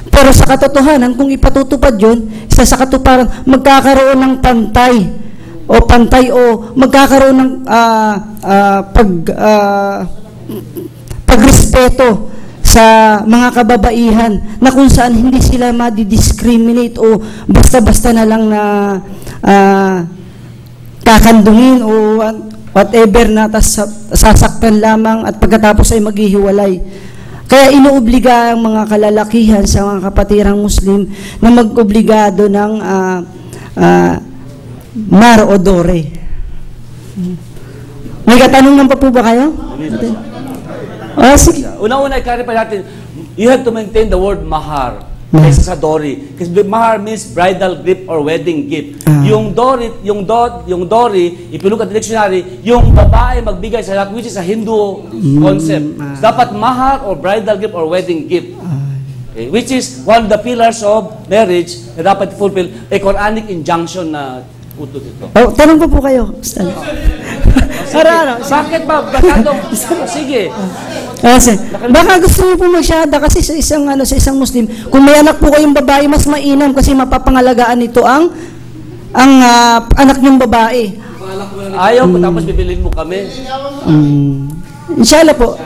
pero sa katotohanan kung ipatutupad yun, sa katuparan magkakaroon ng pantay o magkakaroon ng pagrespeto sa mga kababaihan na kung saan hindi sila madi-discriminate o basta-basta na lang na kakandungin o whatever na sasaktan lamang at pagkatapos ay maghihiwalay. Kaya inuobliga ang mga kalalakihan sa mga kapatirang Muslim na mag-obligado ng mar o dore. May katanungan pa po ba kayo? Sige. Una-una, i-clarify natin, you have to maintain the word mahar kaysa sa dori. Kasi mahar means bridal gift or wedding gift. Yung dori, ipinulog at dictionary, yung babae magbigay sa lahat, which is a Hindu concept. So, dapat mahar or bridal gift or wedding gift. Okay. Which is one of the pillars of marriage na dapat fulfill a Quranic injunction na utot ito. Tanong ko po kayo. Bakit ba? Sige. Baka gusto niyo po masyada kasi sa isang Muslim, kung may anak po kayong babae, mas mainam kasi mapapangalagaan nito ang anak niyong babae. Ayaw ko, tapos bibilin mo kami. Inshallah po.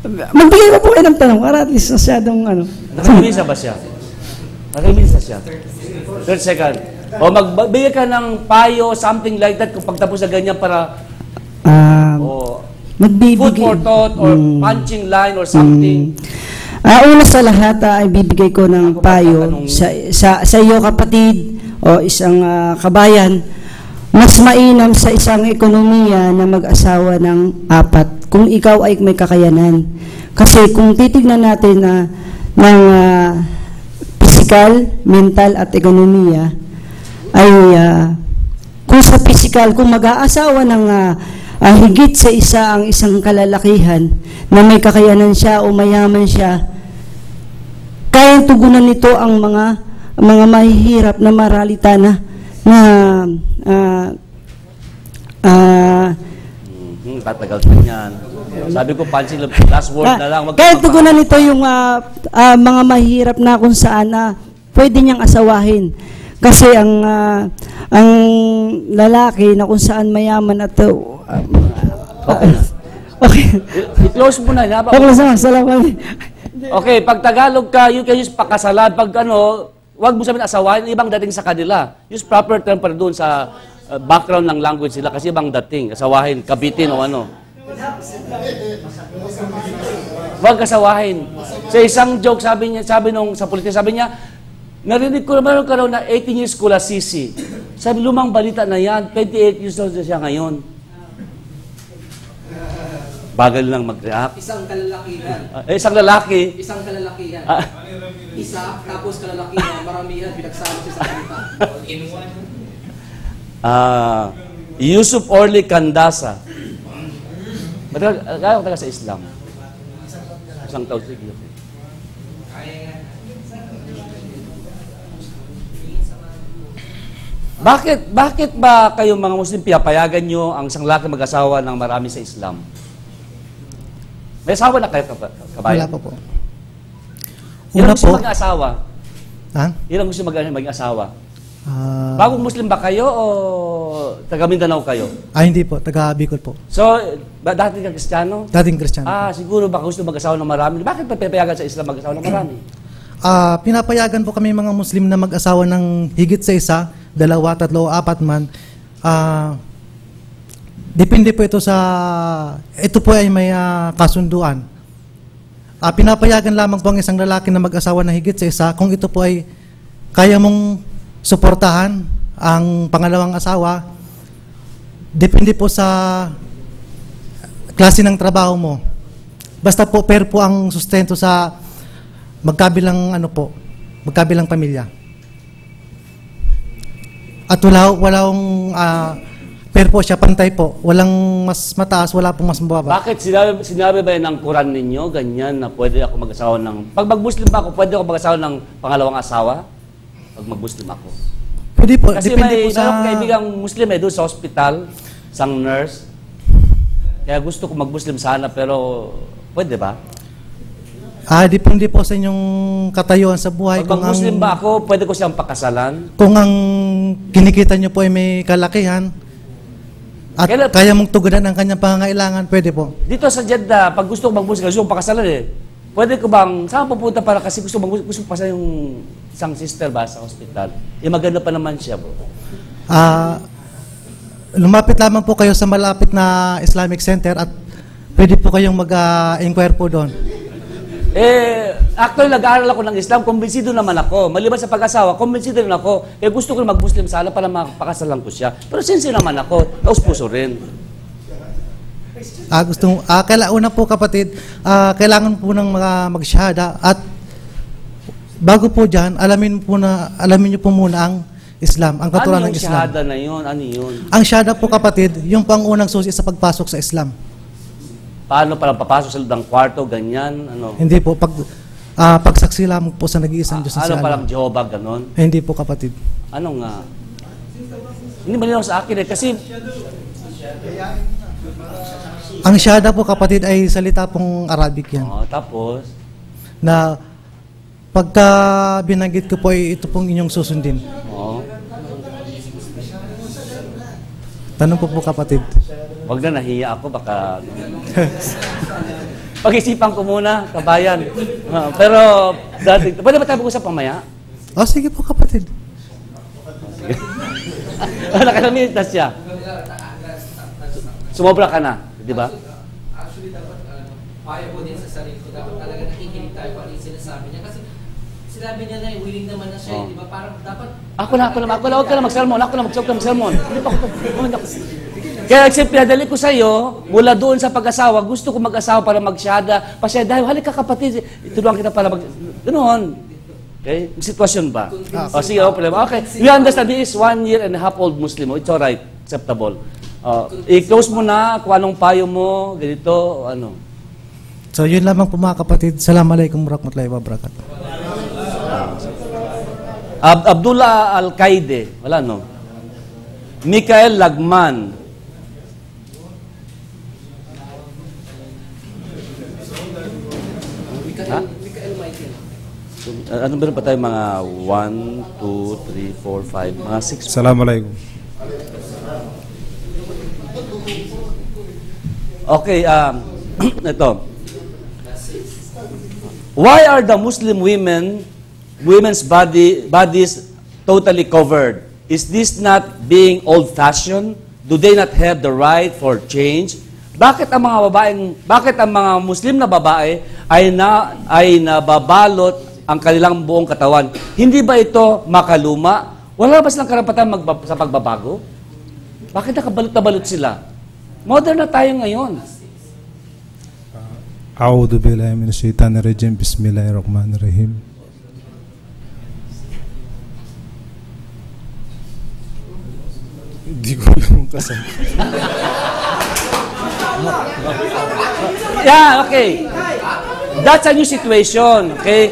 Magbigay pa po kayo ng tanong para at least masyadong ano. Nakimisa ba siya? Nakimisa siya. 30 second. O magbigay ka ng payo, something like that, kung pagtapos na ganyan para food for thought or punching line or something. Una sa lahat ay bibigay ko ng payo sa iyo kapatid o isang kabayan. Mas mainam sa isang ekonomiya na mag-asawa ng 4 kung ikaw ay may kakayanan. Kasi kung titignan natin ng physical, mental at ekonomiya, ay kung sa physical, kung mag-aasawa ng higit sa isa ang isang kalalakihan na may kakayanan siya o mayaman siya, kayang tugunan nito ang mga mahihirap na maralita na tatagal pa niyan. Sabi ko, punching last word na lang. Kaya tugunan nito yung mga mahirap na kung saan pwede niyang asawahin. Kasi ang lalaki na kung saan mayaman at okay. I-close mo na. Salamat. Okay, pag Tagalog ka, you can use pakasalan. Pag wag mo sabihin asawahin, ibang dating sa kanila. Use proper term para doon sa background ng language sila kasi ibang dating. Asawahin, kabitin o ano. Wag kasawahin. Sa isang joke, sa politika, sabi niya, narinig ko naman ka raw na 18 years ko la sisi. Sabi, lumang balita na yan. 28 years old na siya ngayon. Bagal lang mag-react. Isang kalalakihan. Isang lalaki. Isang kalalakihan. Isa, tapos kalalakihan, maramihan, pinagsama siya sa kanita. Yusuf Orly Kandasa. Gano'ng taga sa Islam? Isang taon. Sige. Bakit ba kayong mga Muslim piyapayagan nyo ang isang lalaki mag-asawa ng marami sa Islam? May asawa na kayo, kabayan? Wala pa po. Ilang gusto mag-asawa? Ha? Ilang gusto mag-asawa? Bagong Muslim ba kayo o taga Mindanao kayo? Hindi po, taga Bicol po. So, dating ka Kristiyano? Dating Kristiyano. Siguro baka gusto mag-asawa ng marami. Bakit pa piyapayagan sa Islam mag-asawa ng marami? Pinapayagan po kami mga Muslim na mag-asawa ng higit sa isa, 2, 3, 4 man. Depende po ito ito po ay may kasunduan. Pinapayagan lamang po ang isang lalaki na mag-asawa ng higit sa isa kung ito po ay kaya mong suportahan ang pangalawang asawa. Depende po sa klase ng trabaho mo. Basta po fair po ang sustento sa magkabilang pamilya. At walang fair po siya, pantay po. Walang mas mataas, wala pong mas mababa. Bakit sinabi ba yan ng Quran ninyo, ganyan, na pwede ako mag-asawa ng... Pag mag-Muslim ba ako, pwede ako mag-asawa ng pangalawang asawa? Pag mag-Muslim ako. Pwede po, kasi depende po sa... Kasi may kaibigang Muslim doon sa hospital, isang nurse. Kaya gusto ko mag-Muslim sana, pero pwede ba? Depende po sa inyong katayuan sa buhay. Pag mag-Muslim ba ako, pwede ko siyang pakasalan? Kung ang kinikita niyo po ay may kalakihan, at kaya mong tugunan ang kanyang pangangailangan, pwede po. Dito sa Jeddah, pag gusto ko mag-Muslim, gusto ko pakasalan pwede ko bang, saan pupunta para kasi gusto pa sa yung isang sister ba sa hospital? Maganda pa naman siya, bro. Lumapit lamang po kayo sa malapit na Islamic Center at pwede po kayong mag-inquire po doon. Actually, nag-aaral ako ng Islam, kumbinsido naman ako. Maliban sa pag-asawa, kumbinsido rin ako. Gusto ko mag-Muslim sana para makapakasalan ko siya. Pero sincere naman ako, taus-puso rin. Una po kapatid, kailangan po ng mag-shahada at bago po dyan, alamin niyo po muna ang Islam, ang katuruan ng Islam. Ano yung shahada na yun? Ano yun? Ang shahada po kapatid, yung pang unang susi sa pagpasok sa Islam. Paano para papasok sa loob ng kwarto, ganyan? Ano? Hindi po, pagsaksi lamang po sa nag-iisang Diyos na si Allah. Parang Jehovah, ganon? Hindi po kapatid. Ano nga? Hindi malinaw sa akin kasi... Ang shahada po kapatid ay salita pong Arabic yan. Tapos? Na pagka binanggit ko po ay ito pong inyong susundin. Tanong po kapatid. Wag na, nahiya ako, baka... Pag-isipan ko muna, kabayan. Pero, pwede ba tayo mag-usap pamaya? Sige po kapatid. Nakalamit na siya. Sumobra ka na, di ba? Actually, dapat payo ko din sa sarili ko. Dapat talaga nakikinig tayo kung ano yung sinasabi niya. Kasi sinabi niya na willing naman na siya, di ba? Parang dapat... Ako na, huwag ka na mag-sermon. Ako na mag-sermon. Hindi pa ako. Kaya pinadali ko sa iyo, mula doon sa pag-asawa, gusto ko mag-asawa para magsyada, pasyada, halika kapatid, itulungan kita para ganoon. Okay? Sitwasyon ba? Sige, okay. We understand he is 1 year and a half old Muslim. It's alright. Acceptable. I-close mo na kung anong payo mo, ganito, ano. So yun lamang po mga kapatid. Assalamualaikum warahmatullahi wabarakatuh. Abdullah Al-Qaide, wala no? Mikael Lagman. Ha? Ano ba pa tayo? Mga 1, 2, 3, 4, 5, mga 6. Assalamualaikum. Okay, ito. Why are the Muslim women's bodies totally covered? Is this not being old-fashioned? Do they not have the right for change? Bakit ang mga Muslim na babae ay nababalot ang kanilang buong katawan? Hindi ba ito makaluma? Wala ba silang karapatan sa pagbabago? Bakit nakabalot na balot sila? Modern na tayo ngayon. A'udhu billahi minash shaitanir rajim. Bismillahirrahmanirrahim. Hindi ko alam kasi. Yeah, okay. That's a new situation. Okay?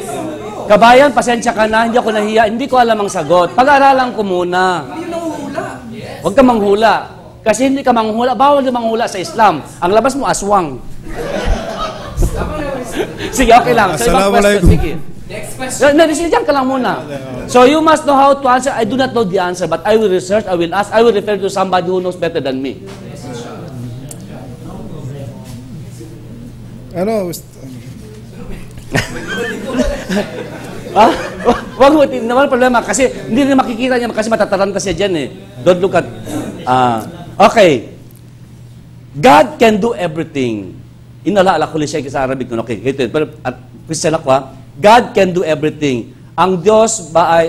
Kabayan, pasensya ka na, hindi ako nahiya, hindi ko alam ang sagot. Pag-aralan ko muna. Huwag ka manghula. Kasi hindi ka manghula, bawal na manghula sa Islam. Ang labas mo, aswang. Sige, okay lang. So, Assalamualaikum. Next question. Diyan ka lang muna. So you must know how to answer. I do not know the answer, but I will research, I will ask, I will refer to somebody who knows better than me. Ano? Wag mo, naman problema kasi hindi rin makikita niya kasi matataranta siya dyan eh. Don't look at... okay. God can do everything. Inala ko siya sa Arabic. Okay, pero at Christian ako God can do everything. Ang Diyos ba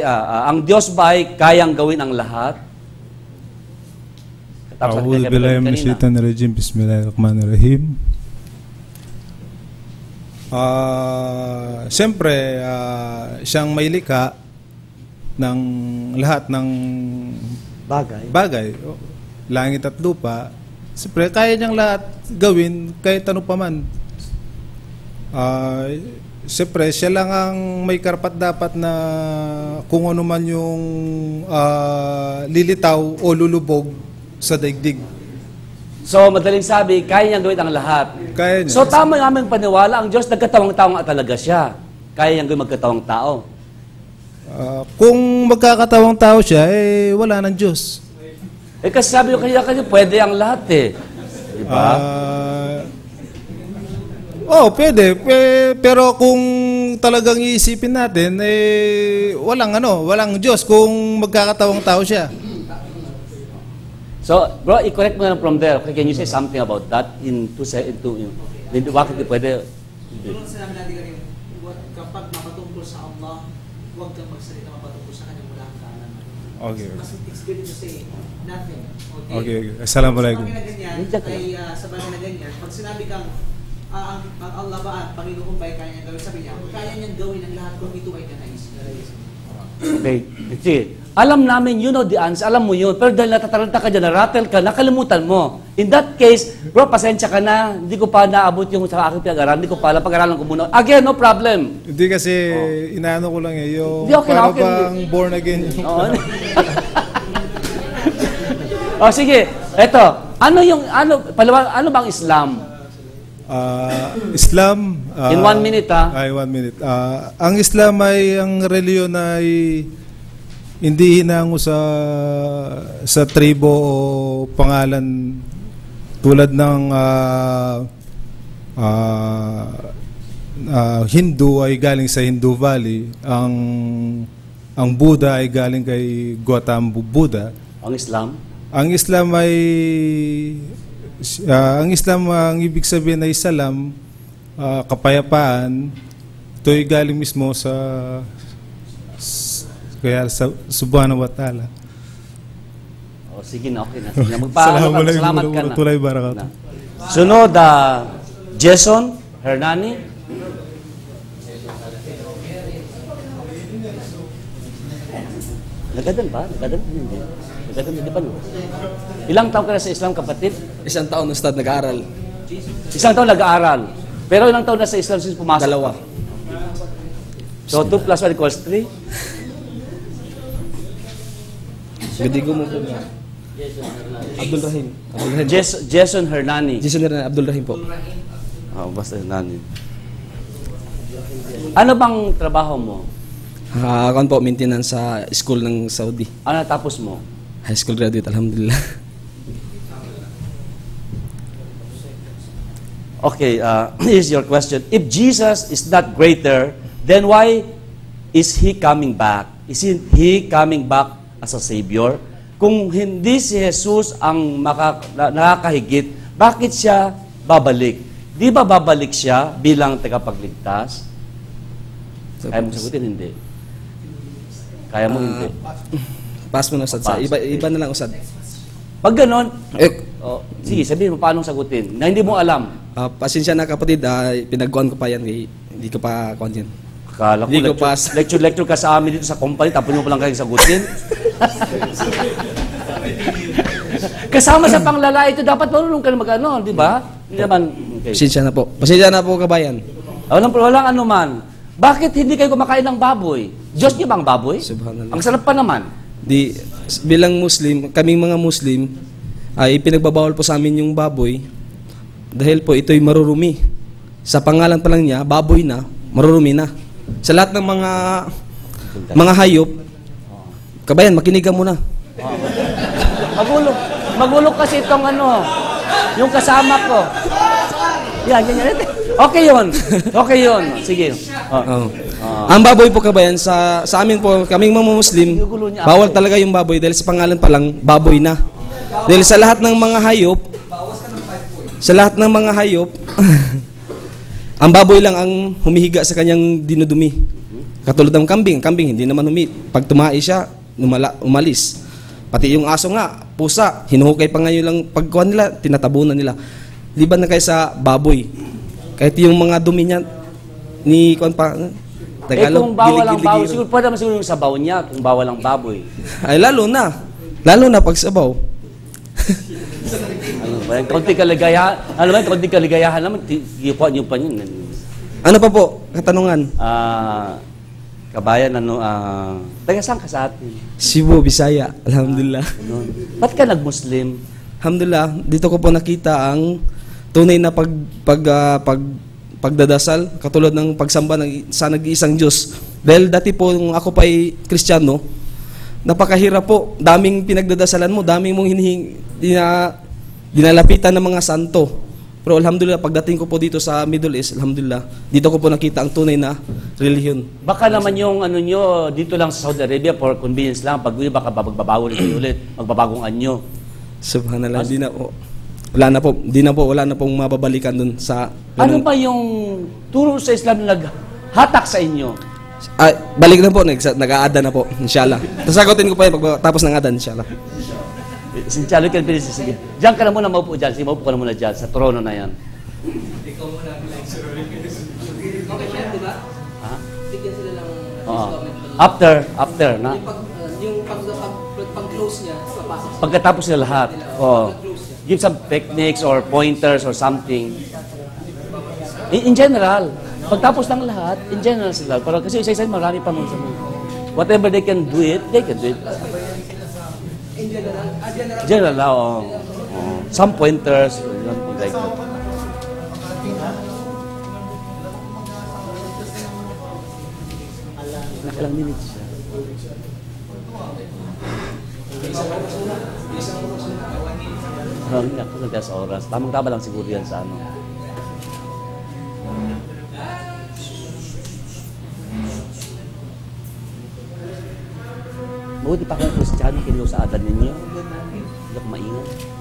ay kayang gawin ang lahat? A'udhu billahi minash shaitanir rajim. Bismillahirrahmanirrahim. Siyempre, siyang may likha ng lahat ng bagay. Langit at lupa. Siyempre, kaya niyang lahat gawin kahit ano pa man. Siyempre, siya lang ang may karapat-dapat na kung ano man yung lilitaw o lulubog sa daigdig. So, madaling sabi, kaya niyang gawin ang lahat. Kaya niya. So, tama yung aming paniwala, ang Diyos, nagkatawang-tao nga talaga siya. Kaya niyang gawin magkatawang tao. Kung magkakatawang tao siya, wala ng Diyos. Kasi sabi ko kanya, pwede ang lahat eh. Diba? Pwede. Pero kung talagang iisipin natin, walang Diyos kung magkakatawang tao siya. So, bro, i-correct mo na from there. Okay, can you say something about that bakit pwede? Sinabi natin kanina, kapag mapatungkol sa Allah, huwag kang magsalita mapatungkol sa kanya mula ang kaalaman. Okay. Mas it's good to say nothing. Okay. Assalamualaikum. Sa bagay na ganyan, pag sinabi kang ang Allah ba at Panginoon ba ay kaya niyang gawin, sabi niya, kaya niyang gawin ang lahat kung ito ay kanais. Okay. Sige. Alam namin, you know the answer. Alam mo yun. Pero dahil natataranta ka dyan, narattle ka, nakalimutan mo. In that case, bro, pasensya ka na. Hindi ko pa naabot yung sa aking pinag-aralan. Hindi ko pa alam. Pag-aralan ko muna. Again, no problem. Hindi kasi inaano ko lang yung okay, para bang born again yung... sige. Eto. Ano bang Islam? Islam... in 1 minute, ha? 1 minute. Ang Islam ay, ang reliyon ay hindi hinango sa tribo o pangalan tulad ng Hindu ay galing sa Hindu Valley, ang Buddha ay galing kay Gautama Buddha. Ang Islam? Ang Islam ay ang ibig sabihin ay salam, kapayapaan. Ito ay galing mismo sa Subhanahu wa Ta'ala. O, sige na, okay na. Sige na. Salamat ka na. Tulay barakatuh. Sunod, Jason Hernani. Nagadan ba? Nagadan? Hindi. Nagadan, hindi ba? Ilang taon ka na sa Islam, kapatid? Isang taon, Ustad, nag-aaral. Isang taon nag-aaral. Pero ilang taon na sa Islam since pumasok? 2. So, 2 plus 1 equals 3? Gadi ko mo po. Abdul Rahim. Jason Hernani. Jason Hernani, Abdul Rahim po. Basta Hernani. Ano bang trabaho mo? Ako po, maintenance sa school ng Saudi. Ano natapos mo? High school graduate, alhamdulillah. Okay, here's your question. If Jesus is not greater, then why is He coming back? Isn't He coming back as a Savior? Kung hindi si Jesus ang nakakahigit, bakit siya babalik? Di ba babalik siya bilang tagapagligtas? Kaya mo sagutin, hindi. Kaya mo hindi. Pass mo na, Ustad. Iba na lang, Ustad. Pag ganon, sige, sabihin mo paano sagutin na hindi mo alam. Pasensya na, kapatid. Pinagkuhan ko pa yan. Hindi ko pa kuhan yan. Kala ko lecture ka sa amin dito sa company, tapos mo pa lang kayong sagutin. Kasama sa panglalait ito, dapat marunong ka na mag-ano, di ba? Hindi naman, okay. Pasensya na po. Pasensya na po, kabayan. Walang anuman. Bakit hindi kayo kumakain ng baboy? Diyos niyo ba ang baboy? Subhanallah. Ang sarap pa naman. Bilang Muslim, kaming mga Muslim, ay pinagbabawal po sa amin yung baboy dahil po ito'y marurumi. Sa pangalan pa lang niya, baboy na, marurumi na. Sa lahat ng mga hayop, kabayan, makinig ka muna. Magulo kasi itong yung kasama ko. Yan. Okay yun. Sige. Ang baboy po, kabayan, sa amin po, kaming mga Muslim, bawal talaga yung baboy dahil sa pangalan pa lang, baboy na. Dahil sa lahat ng mga hayop, ang baboy lang ang humihiga sa kanyang dinudumi. Katulad ng kambing hindi naman pag tumai siya, umalis. Pati yung aso nga, pusa, hinuhukay pa ngayon lang pagkuhan nila, tinatabunan nila. Liban na kayo sa baboy. Kahit yung mga dumi niya, ni kuhan pa, Tagalog, kung bawal ang baboy, siguro pwede naman siguro yung sabaw niya kung bawal ang baboy. Ay, lalo na pag sabaw. Konti kaligayahan naman, ipuan niyo pa yun. Ano pa po, katanungan? Kabayan, taga saan ka sa atin? Cebu, Bisaya, alhamdulillah. Ba't ka nag-Muslim? Alhamdulillah, dito ko po nakita ang tunay na pagdadasal, katulad ng pagsamba sa nag-iisang Diyos. Dahil dati po, nung ako pa ay Kristiyano, napakahirap po. Daming pinagdadasalan mo, daming mong dinalapitan ng mga santo. Pero alhamdulillah, pagdating ko po dito sa Middle East, alhamdulillah, dito ko po nakita ang tunay na relihiyon. Baka naman yung nyo, dito lang sa Saudi Arabia, for convenience lang, pag baka magbabago ulit, magbabagong anyo. Subhanallah, wala na pong mababalikan dun sa... Ano ba yung turo sa Islam na naghatak sa inyo? Balik na po, nag-a-adan na po, inshallah. Sasagutin ko pa yun pagkatapos ng adan, inshallah. Sinchalo ka, sige. Diyan ka na muna maupo dyan. Sige, maupo ka na muna dyan sa trono na yan. Ikaw muna ang lecturer. Okay siya, di ba? Bigyan sila ng After, na? Yung pag-close niya, papasok. Pagkatapos nila lahat. Give some techniques or pointers or something. In general, pagtapos ng lahat, in general sila. Pero kasi isa-isa marami pa mga sabi. Whatever they can do it, they can do it. In General, some pointers, like that. Nakalang minutes siya. Ako sa oras. Tamang-tama lang siguro yan sa Buti pa kayo Kristiyano, kinilaw sa adan ninyo. Hindi ako maingat.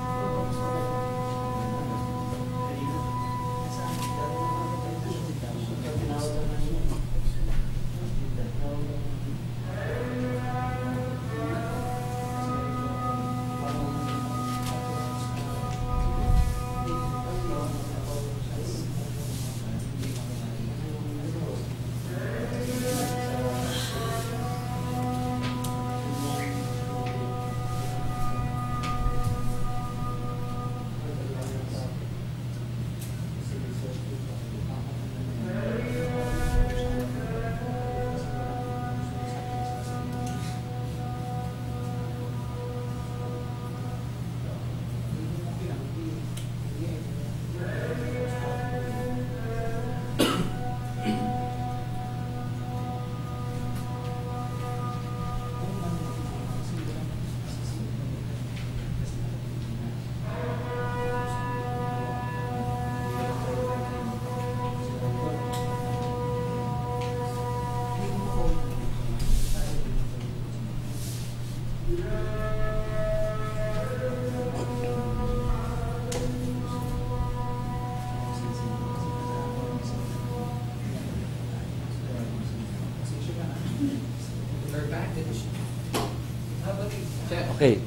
Okay.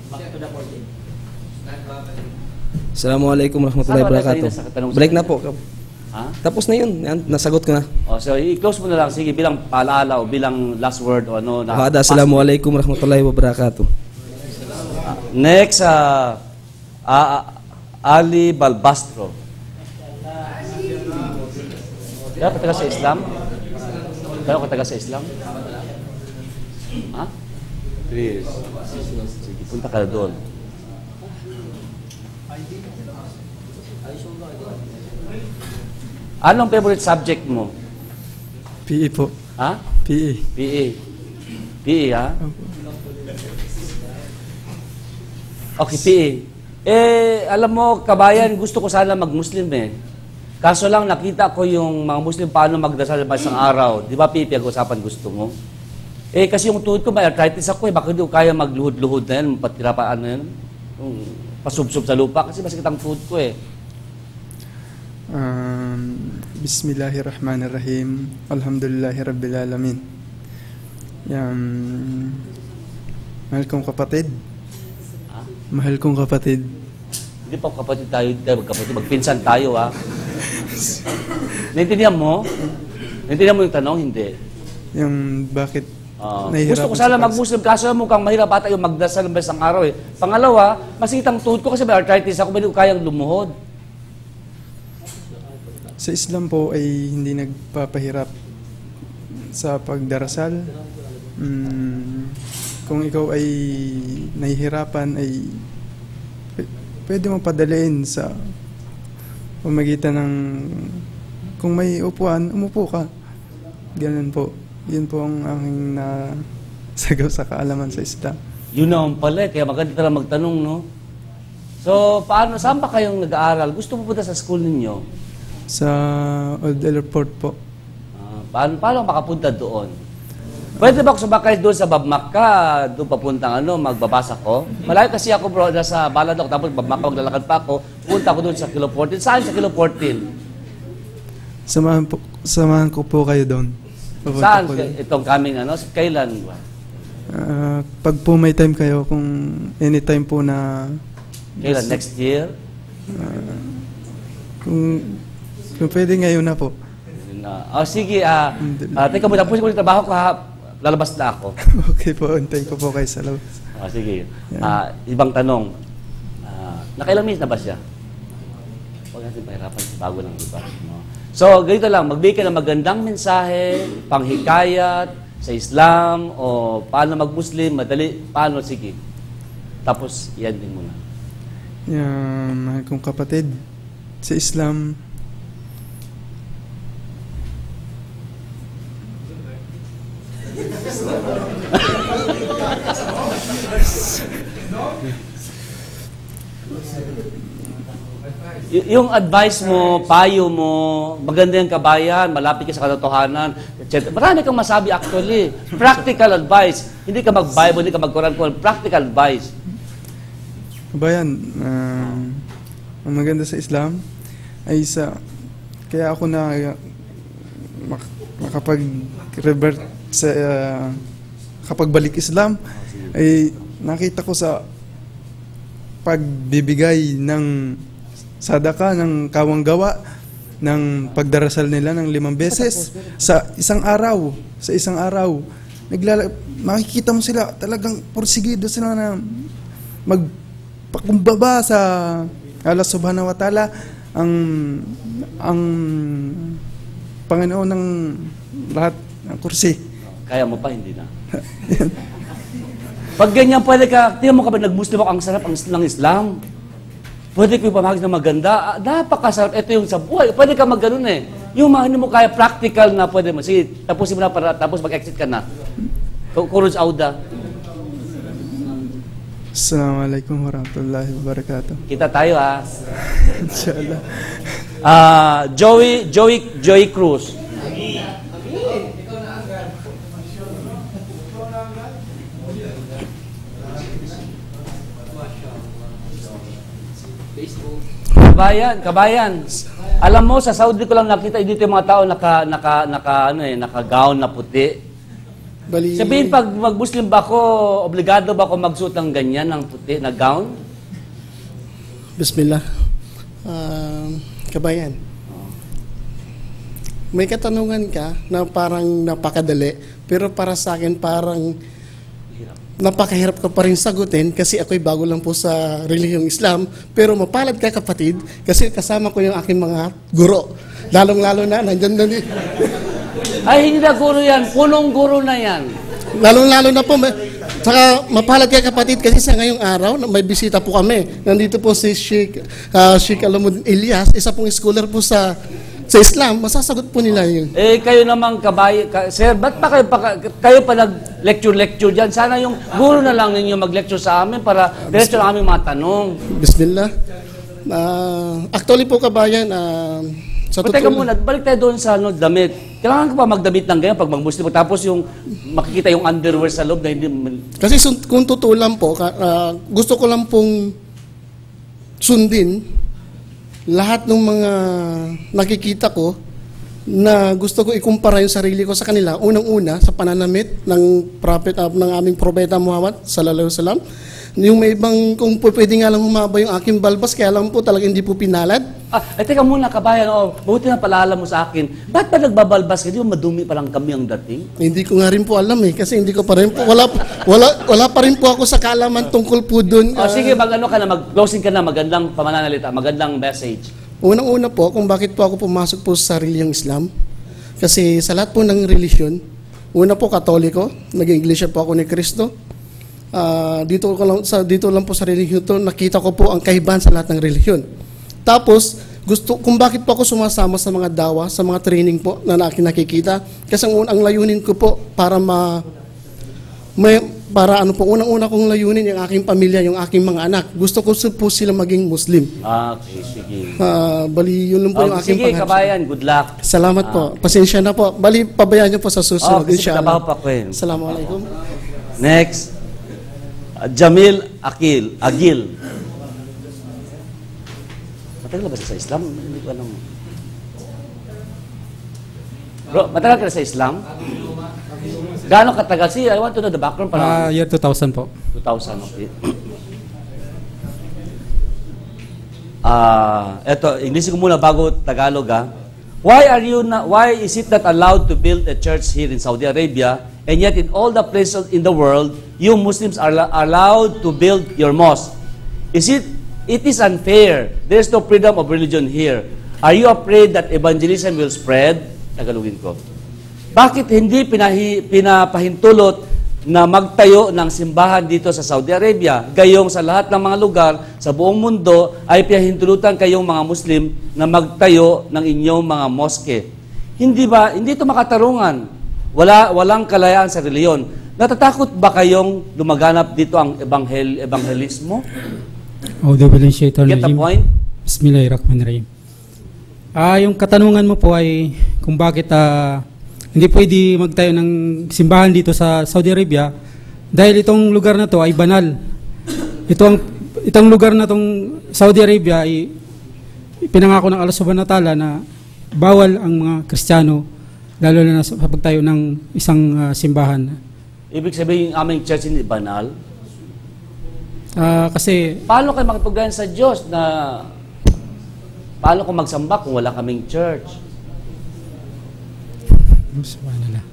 Assalamualaikum warahmatullahi wabarakatuh. Break na po. Ha? Tapos na yun. Nasagot ko na. So i-close mo na lang. Sige, bilang paalaala o bilang last word o ano. Assalamualaikum warahmatullahi wabarakatuh. Next, Ali Balbastro. Kaya kataga sa Islam? Kaya kataga sa Islam? Ha? Please. Sige, punta ka doon. Anong favorite subject mo? PE po. Ha? PE. PE. PE, ha? Okay, PE. Alam mo, kabayan, gusto ko sana mag-Muslim eh. Kaso lang nakita ko yung mga Muslim paano magdasal sa isang araw. Di ba, PE, pag-usapan gusto mo? Kasi yung tuhod ko, may arthritis ako eh. Bakit di ko kaya magluhod-luhod na yan? Patirapan ano yan? Pasubsob sa lupa. Kasi masakit ang tuhod ko eh. Bismillahirrahmanirrahim. Alhamdulillahirrabbilalamin. Mahal kong kapatid. Mahal kong kapatid. Hindi pa kapatid tayo, magkapatid. Magpinsan tayo, ha? Naintindihan mo? Naintindihan mo yung tanong? Hindi. Yung bakit gusto ko sana mag-Muslim, kaso mukhang mahirap ata yung magdasal ng isang araw eh. Pangalawa, masakit ang tuhod ko kasi may arthritis ako, hindi ko kayang lumuhod. Sa Islam po ay hindi nagpapahirap sa pagdarasal. Kung ikaw ay nahihirapan ay pwede mong padalhin sa pamagitan ng kung may upuan, umupo ka. Ganun po. Yun po ang aking nasagaw sa kaalaman sa Islam. Yun naman pala kaya maganda talaga magtanong, no? So, saan ba kayong nag-aaral? Gusto mo punta sa school ninyo? Sa Old Airport po. Paano makapunta doon? Pwede ba ako sumakay doon sa Babmaka, doon papuntang magbabasa ko? Malayo kasi ako bro, nasa balad ako, tapos Babmaka, maglalakad pa ako, punta ako doon sa Kilo 14. Saan sa Kilo 14? Samahan ko po kayo doon. Saan itong coming kailan ba? Pag po may time kayo, kung anytime po na... Kailan? Next year? Kung pwede ngayon na po. Sige. Teka muna, tapos ko yung trabaho ko lalabas na ako. Okay po, antayin ko po kayo sa labas. Sige. Ibang tanong. Nakailang minutes na ba siya? Huwag natin pahirapan, bago lang iba. So, ganito lang, magbigay ka ng magandang mensahe, panghikayat sa Islam, o paano mag-Muslim, madali, paano, sige. Tapos, yan din muna. Mahal kong kapatid, sa Islam, yung advice mo, payo mo, maganda yung kabayan, malapit ka sa katotohanan, Marami kang masabi actually. Practical advice. Hindi ka mag-Bible, hindi ka mag-Quran, practical advice. Kabayan, ang maganda sa Islam ay kaya ako na makapag-revert sa kapagbalik Islam ay nakita ko sa pagbibigay ng sadaka ng kawang gawa ng pagdarasal nila ng 5 beses sa isang araw. Makikita mo sila talagang porsigido sila na magpakumbaba sa Allah subhanahu wa ta'ala, ang Panginoon ng lahat ng kursi. Kaya mo pa, hindi na. Pag ganyan, pwede ka, tingnan mo kapag nag-Muslim ako, ang sarap ng Islam. Pwede ko ipamahagi na maganda. Napakasarap. Ito yung sa buhay. Pwede ka mag-ganun eh. Yung mga hindi mo kaya practical na pwede mo. Sige, tapusin mo na tapos mag-exit ka na. Courage Auda. Assalamualaikum warahmatullahi wabarakatuh. Kita tayo ha. Inshallah. Joey Cruz. Kabayan. Alam mo, sa Saudi ko lang nakita, dito yung mga tao naka-gown na puti. Sabihin, pag mag-Muslim ba ako, obligado ba ako magsuot ng ganyan, ng puti, na gown? Bismillah. Kabayan, may katanungan ka na parang napakadali, pero para sa akin parang napakahirap ko pa rin sagutin kasi ako'y bago lang po sa relihiyong Islam. Pero mapalad ka kapatid kasi kasama ko yung aking mga guro. Lalong-lalo na, nandyan na ni... Ay, hindi na guro yan. Punong guro na yan. Lalong-lalo na po. Saka mapalad ka kapatid kasi sa ngayong araw may bisita po kami. Nandito po si Sheikh Alamuddin Ilyas, isa pong scholar po sa Islam. Masasagot po nila yun. Eh, kayo namang sir, ba't pa kayo pa nag-lecture dyan? Sana yung guro na lang ninyo mag-lecture sa amin para diretso lang aming mga tanong. Bismillah. Actually po kabayan, sa teka muna, balik tayo doon sa damit. Kailangan ko pa magdamit ng ganyan pag mag-Muslim. Tapos yung makikita yung underwear sa loob na hindi... Kasi kung totoo lang po, gusto ko lang pong sundin lahat ng mga nakikita ko na gusto ko ikumpara yung sarili ko sa kanila. Unang-una, sa pananamit ng ng aming propeta Muhammad sallallahu alaihi wasallam. Yung may ibang, kung pwede nga lang humaba yung aking balbas, kaya lang po talaga hindi po pinalad. Teka muna, kabayan, buti na paalala mo sa akin. Ba't pa nagbabalbas ka? Di ba madumi pa lang kami ang dating? Hindi ko nga rin po alam eh, kasi hindi ko pa rin po, wala pa rin po ako sa kaalaman tungkol po dun. Sige, mag-closing ka na, magandang pamananalita, magandang message. Unang-una po, kung bakit po ako pumasok po sa relihiyong Islam. Kasi sa lahat po ng relihiyon, una po Katoliko, nag-Iglesia po ako ni Kristo. Dito lang po sa relihiyon to, nakita ko po ang kaibahan sa lahat ng relihiyon. Tapos, kung bakit po ako sumasama sa mga dawa, sa mga training po na nakikita, kasi ang layunin ko po unang-una kong layunin yung aking pamilya, yung aking mga anak. Gusto ko po sila maging Muslim. Okay, sige. Bali, yun lang po yung aking sige, kabayan, good luck. Salamat po. Pasensya na po. Bali, pabayaan niyo po sa susunod. Kasi trabaho pa ko eh. Assalamualaikum. Next. Jamil Agil. Matagal ba siya sa Islam? Hindi ko alam. Bro, matagal ka na sa Islam? Gaano katagal? I want to know the background. Year 2000 po. 2000, okay. Eto, English ko muna bago Tagalog Why is it not allowed to build a church here in Saudi Arabia, and yet in all the places in the world, you Muslims are allowed to build your mosque? It is unfair. There is no freedom of religion here. Are you afraid that evangelism will spread? Tagalogin ko. Bakit hindi pinapahintulot na magtayo ng simbahan dito sa Saudi Arabia? Gayong sa lahat ng mga lugar sa buong mundo ay pinahintulutan kayong mga Muslim na magtayo ng inyong mga moske. Hindi ito makatarungan? Walang kalayaan sa reliyon. Natatakot ba kayong lumaganap dito ang ebanghelismo? Get the point? Bismillahirrahmanirrahim. Yung katanungan mo po ay kung bakit hindi pwede magtayo ng simbahan dito sa Saudi Arabia dahil itong lugar na to ay banal. Itong lugar na tong Saudi Arabia ay pinangako ng Allah Subhanahu wa Ta'ala na bawal ang mga Kristiyano lalo na sa pagtayo ng isang simbahan. Ibig sabihin, aming church hindi banal? Kasi... Paano kayo makipaglayan sa Diyos na... Paano kung magsamba kung wala kaming church? Subhanallah.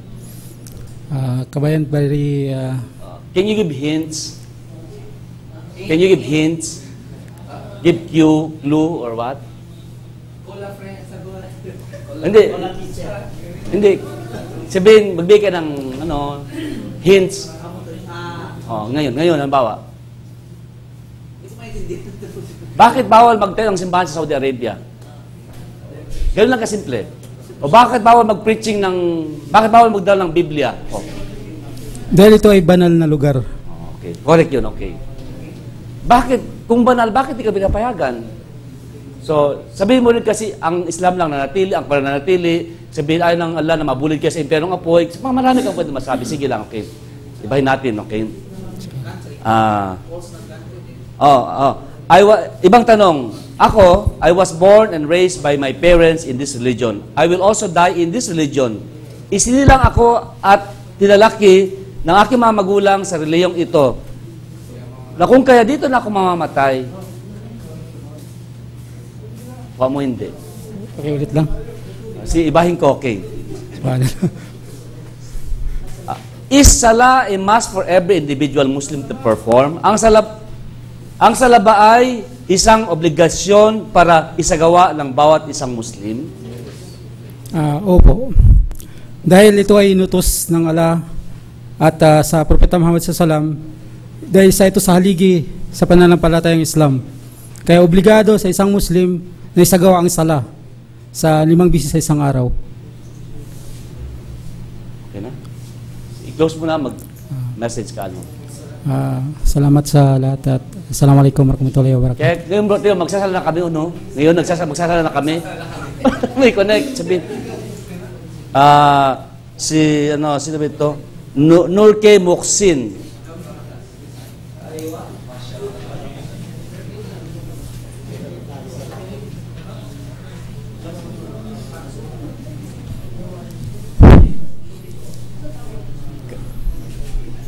Kabayan, very... Can you give hints? Can you give hints? Give clue or what? Hindi. Sabihin, magbigay ka ng hints. Ngayon, halimbawa. Bakit bawal magtayo ng simbahan sa Saudi Arabia? Ganun lang kasimple. O bakit bawal bakit bawal magdala ng Biblia? Dahil ito ay banal na lugar. Okay, correct yun, okay. Bakit? Kung banal, bakit di ka pinapayagan? So, sabihin mo rin kasi, ang Islam lang nanatili, ang pananatili, sabihin ayaw ng Allah na mabulid ka sa impyernong apoy, marami kang pwede masabi. Sige lang, okay. Ibahin natin, okay? Ibang tanong, ako, I was born and raised by my parents in this religion. I will also die in this religion. Isinilang ako at tinalaki ng aking mga magulang sa reliyong ito. Na kung kaya dito na ako mamamatay, huwag mo hindi. Okay, ulit lang. Ibahin ko, okay. Is Salah a must for every individual Muslim to perform? Ang Salah ba ay isang obligasyon para isagawa ng bawat isang Muslim? Opo. Dahil ito ay inutos ng Allah at sa Propeta Muhammad SAW, dahil sa ito sa haligi sa pananampalatayang Islam. Kaya obligado sa isang Muslim na isagawa ang Salah sa 5 bisis sa isang araw. Okay na? I-close mo na, mag-message ka. Salamat sa lahat at Assalamualaikum warahmatullahi wabarakatuh. Kaya ngayon bro, magsasala na kami, no? Ngayon, magsasala na kami. May connect, sabihin. Sino ba ito? Nur K. Muhsin.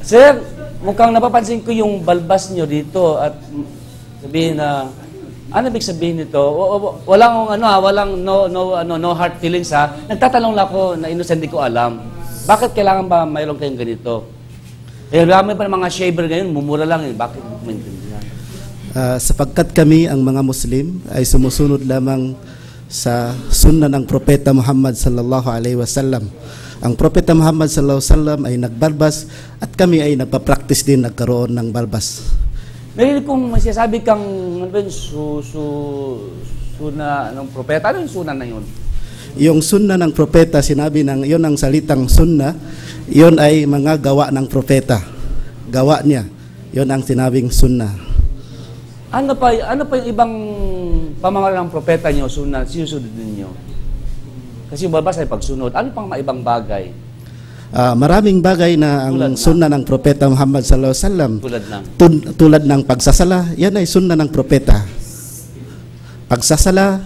Sir, mukhang napapansin ko yung balbas nyo dito at sabihin na, ano ibig sabihin nito? Walang no hard feelings ha. Nagtatanong lang ako na innocent, hindi ko alam. Bakit kailangan ba mayroon kayong ganito? Eh, marami pa ng mga shaver ngayon, mumura lang eh. Bakit maintindihan? Sapagkat kami, ang mga Muslim, ay sumusunod lamang sa sunna ng Propeta Muhammad sallallahu alaihi wasallam. Ang Propeta Muhammad sallallahu alaihi wasallam ay nagbarbas at kami ay nagpa-practice din nagkaroon ng barbas. Narinig kong masasabi kang suna ng propeta. Ano yung suna na yun? Yung sunna ng propeta, sinabi ng yun ang salitang sunna, yun ay mga gawa ng propeta. Gawa niya. Yun ang sinabing sunna. Ano pa yung ibang pamamaraan ng propeta niyo, sunna, sinusunod ninyo? Kasi yung babas ay pagsunod. Ano pang maibang bagay? Maraming bagay na ang sunna ng propeta Muhammad sallallahu alaihi wasallam. Tulad ng pagsasala, yan ay sunna ng propeta. Pagsasala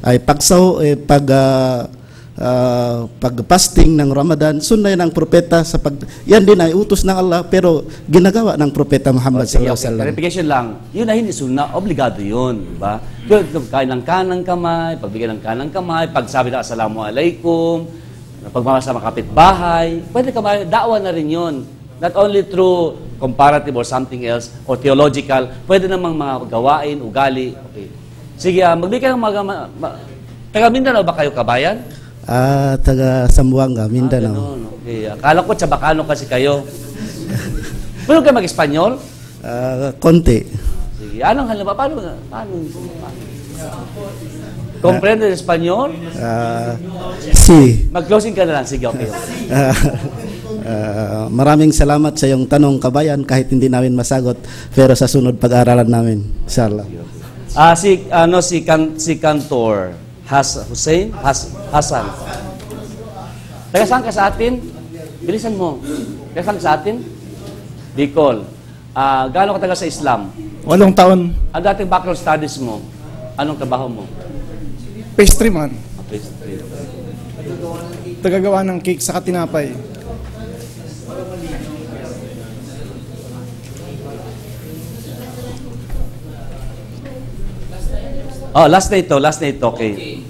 ay pag-fasting ng Ramadan, sunna yan ng propeta yan din ay utos ng Allah pero ginagawa ng propeta Muhammad sallallahu alaihi wasallam. Clarification lang, yun ay hindi sunna, obligado yun, di ba? Kain ng kanang kamay, pagbigay ng kanang kamay, pagsabi na assalamualaikum, pagmamasama kapitbahay, pwede kamay, da'wa na rin yun. Not only through comparative or something else, or theological, pwede namang mga gawain, ugali. Okay. Sige, magbigay ng taga Mindanao ba kayo, kabayan? Taga Zamboanga, Mindanao. Okay. Akala ko Chabacano kasi kayo. Pwede kayo mag-Espanyol? Konti. Sige, anong halimbawa? Paano? Comprende el Espanyol? Si. Mag-closing ka na lang. Sige, okay. Maraming salamat sa iyong tanong, kabayan, kahit hindi namin masagot, pero sa sunod pag-aaralan namin. Inshallah. Si Kantor Hassan. Taga saan ka sa atin? Bilisan mo. Taga saan ka sa atin? Bicol. Gaano ka taga sa Islam? 8 taon. Ang dating background studies mo, anong trabaho mo? Pastry man. Pastry. Tagagawa ng cake sa tinapay. Oh, last na ito, okay.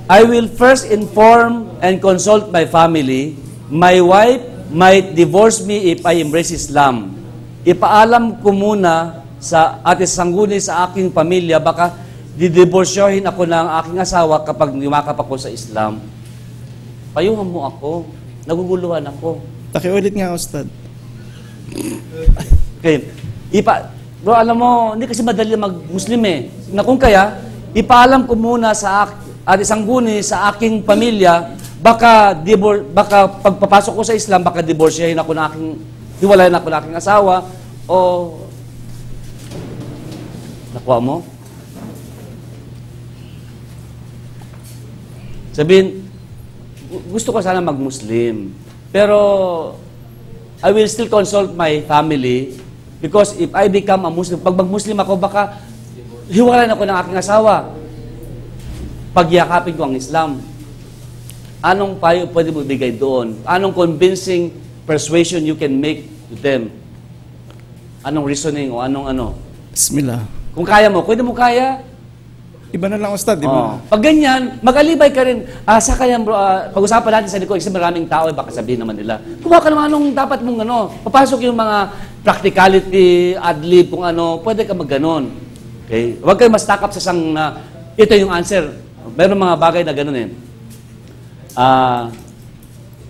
I will first inform and consult my family. My wife might divorce me if I embrace Islam. Ipaalam ko muna sa Ate Sangguni sa aking pamilya, baka didiborsyohin ako ng aking asawa kapag yumakap ako sa Islam. Payuhan mo ako. Naguguluhan ako. Pakiulit nga, Ustad. Okay. Bro, alam mo, hindi kasi madali mag-Muslim eh. Na kung kaya, ipaalam ko muna sa Ate Sangguni sa aking pamilya, baka pagpapasok ko sa Islam, baka diborsyahin ako na hiwalayan ako na aking asawa, o nakuha mo? Sabihin, gusto ko sana mag-Muslim, pero I will still consult my family because if I become a Muslim, pag mag-Muslim ako, baka hiwalayan ako ng aking asawa. Pagyakapin ko ang Islam. Anong payo pwede mo bigay doon? Anong convincing persuasion you can make to them? Anong reasoning o anong ano? Bismillah. Kung kaya mo, pwede mo kaya. Iba na lang, Ustad, di ba? Pag ganyan, mag-alibay ka rin. Sa kanya, bro, pag-usapan natin sa likod, kasi maraming tao, baka sabihin naman nila, kuha ka naman anong dapat mong ano. Papasok yung mga practicality, ad-lib, kung ano, pwede ka mag-ganon. Okay? Huwag kayo mas takap sa sang ito yung answer. Meron mga bagay na ganon eh.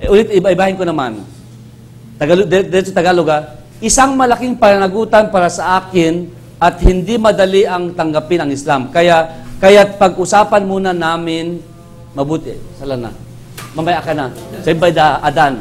Ulit, iba-ibahin ko naman. Dito Tagalog, isang malaking pananagutan para sa akin at hindi madali ang tanggapin ang Islam. Kaya pag-usapan muna namin mabuti. Sala na. Mamaya ka na. Sabi by the Adan.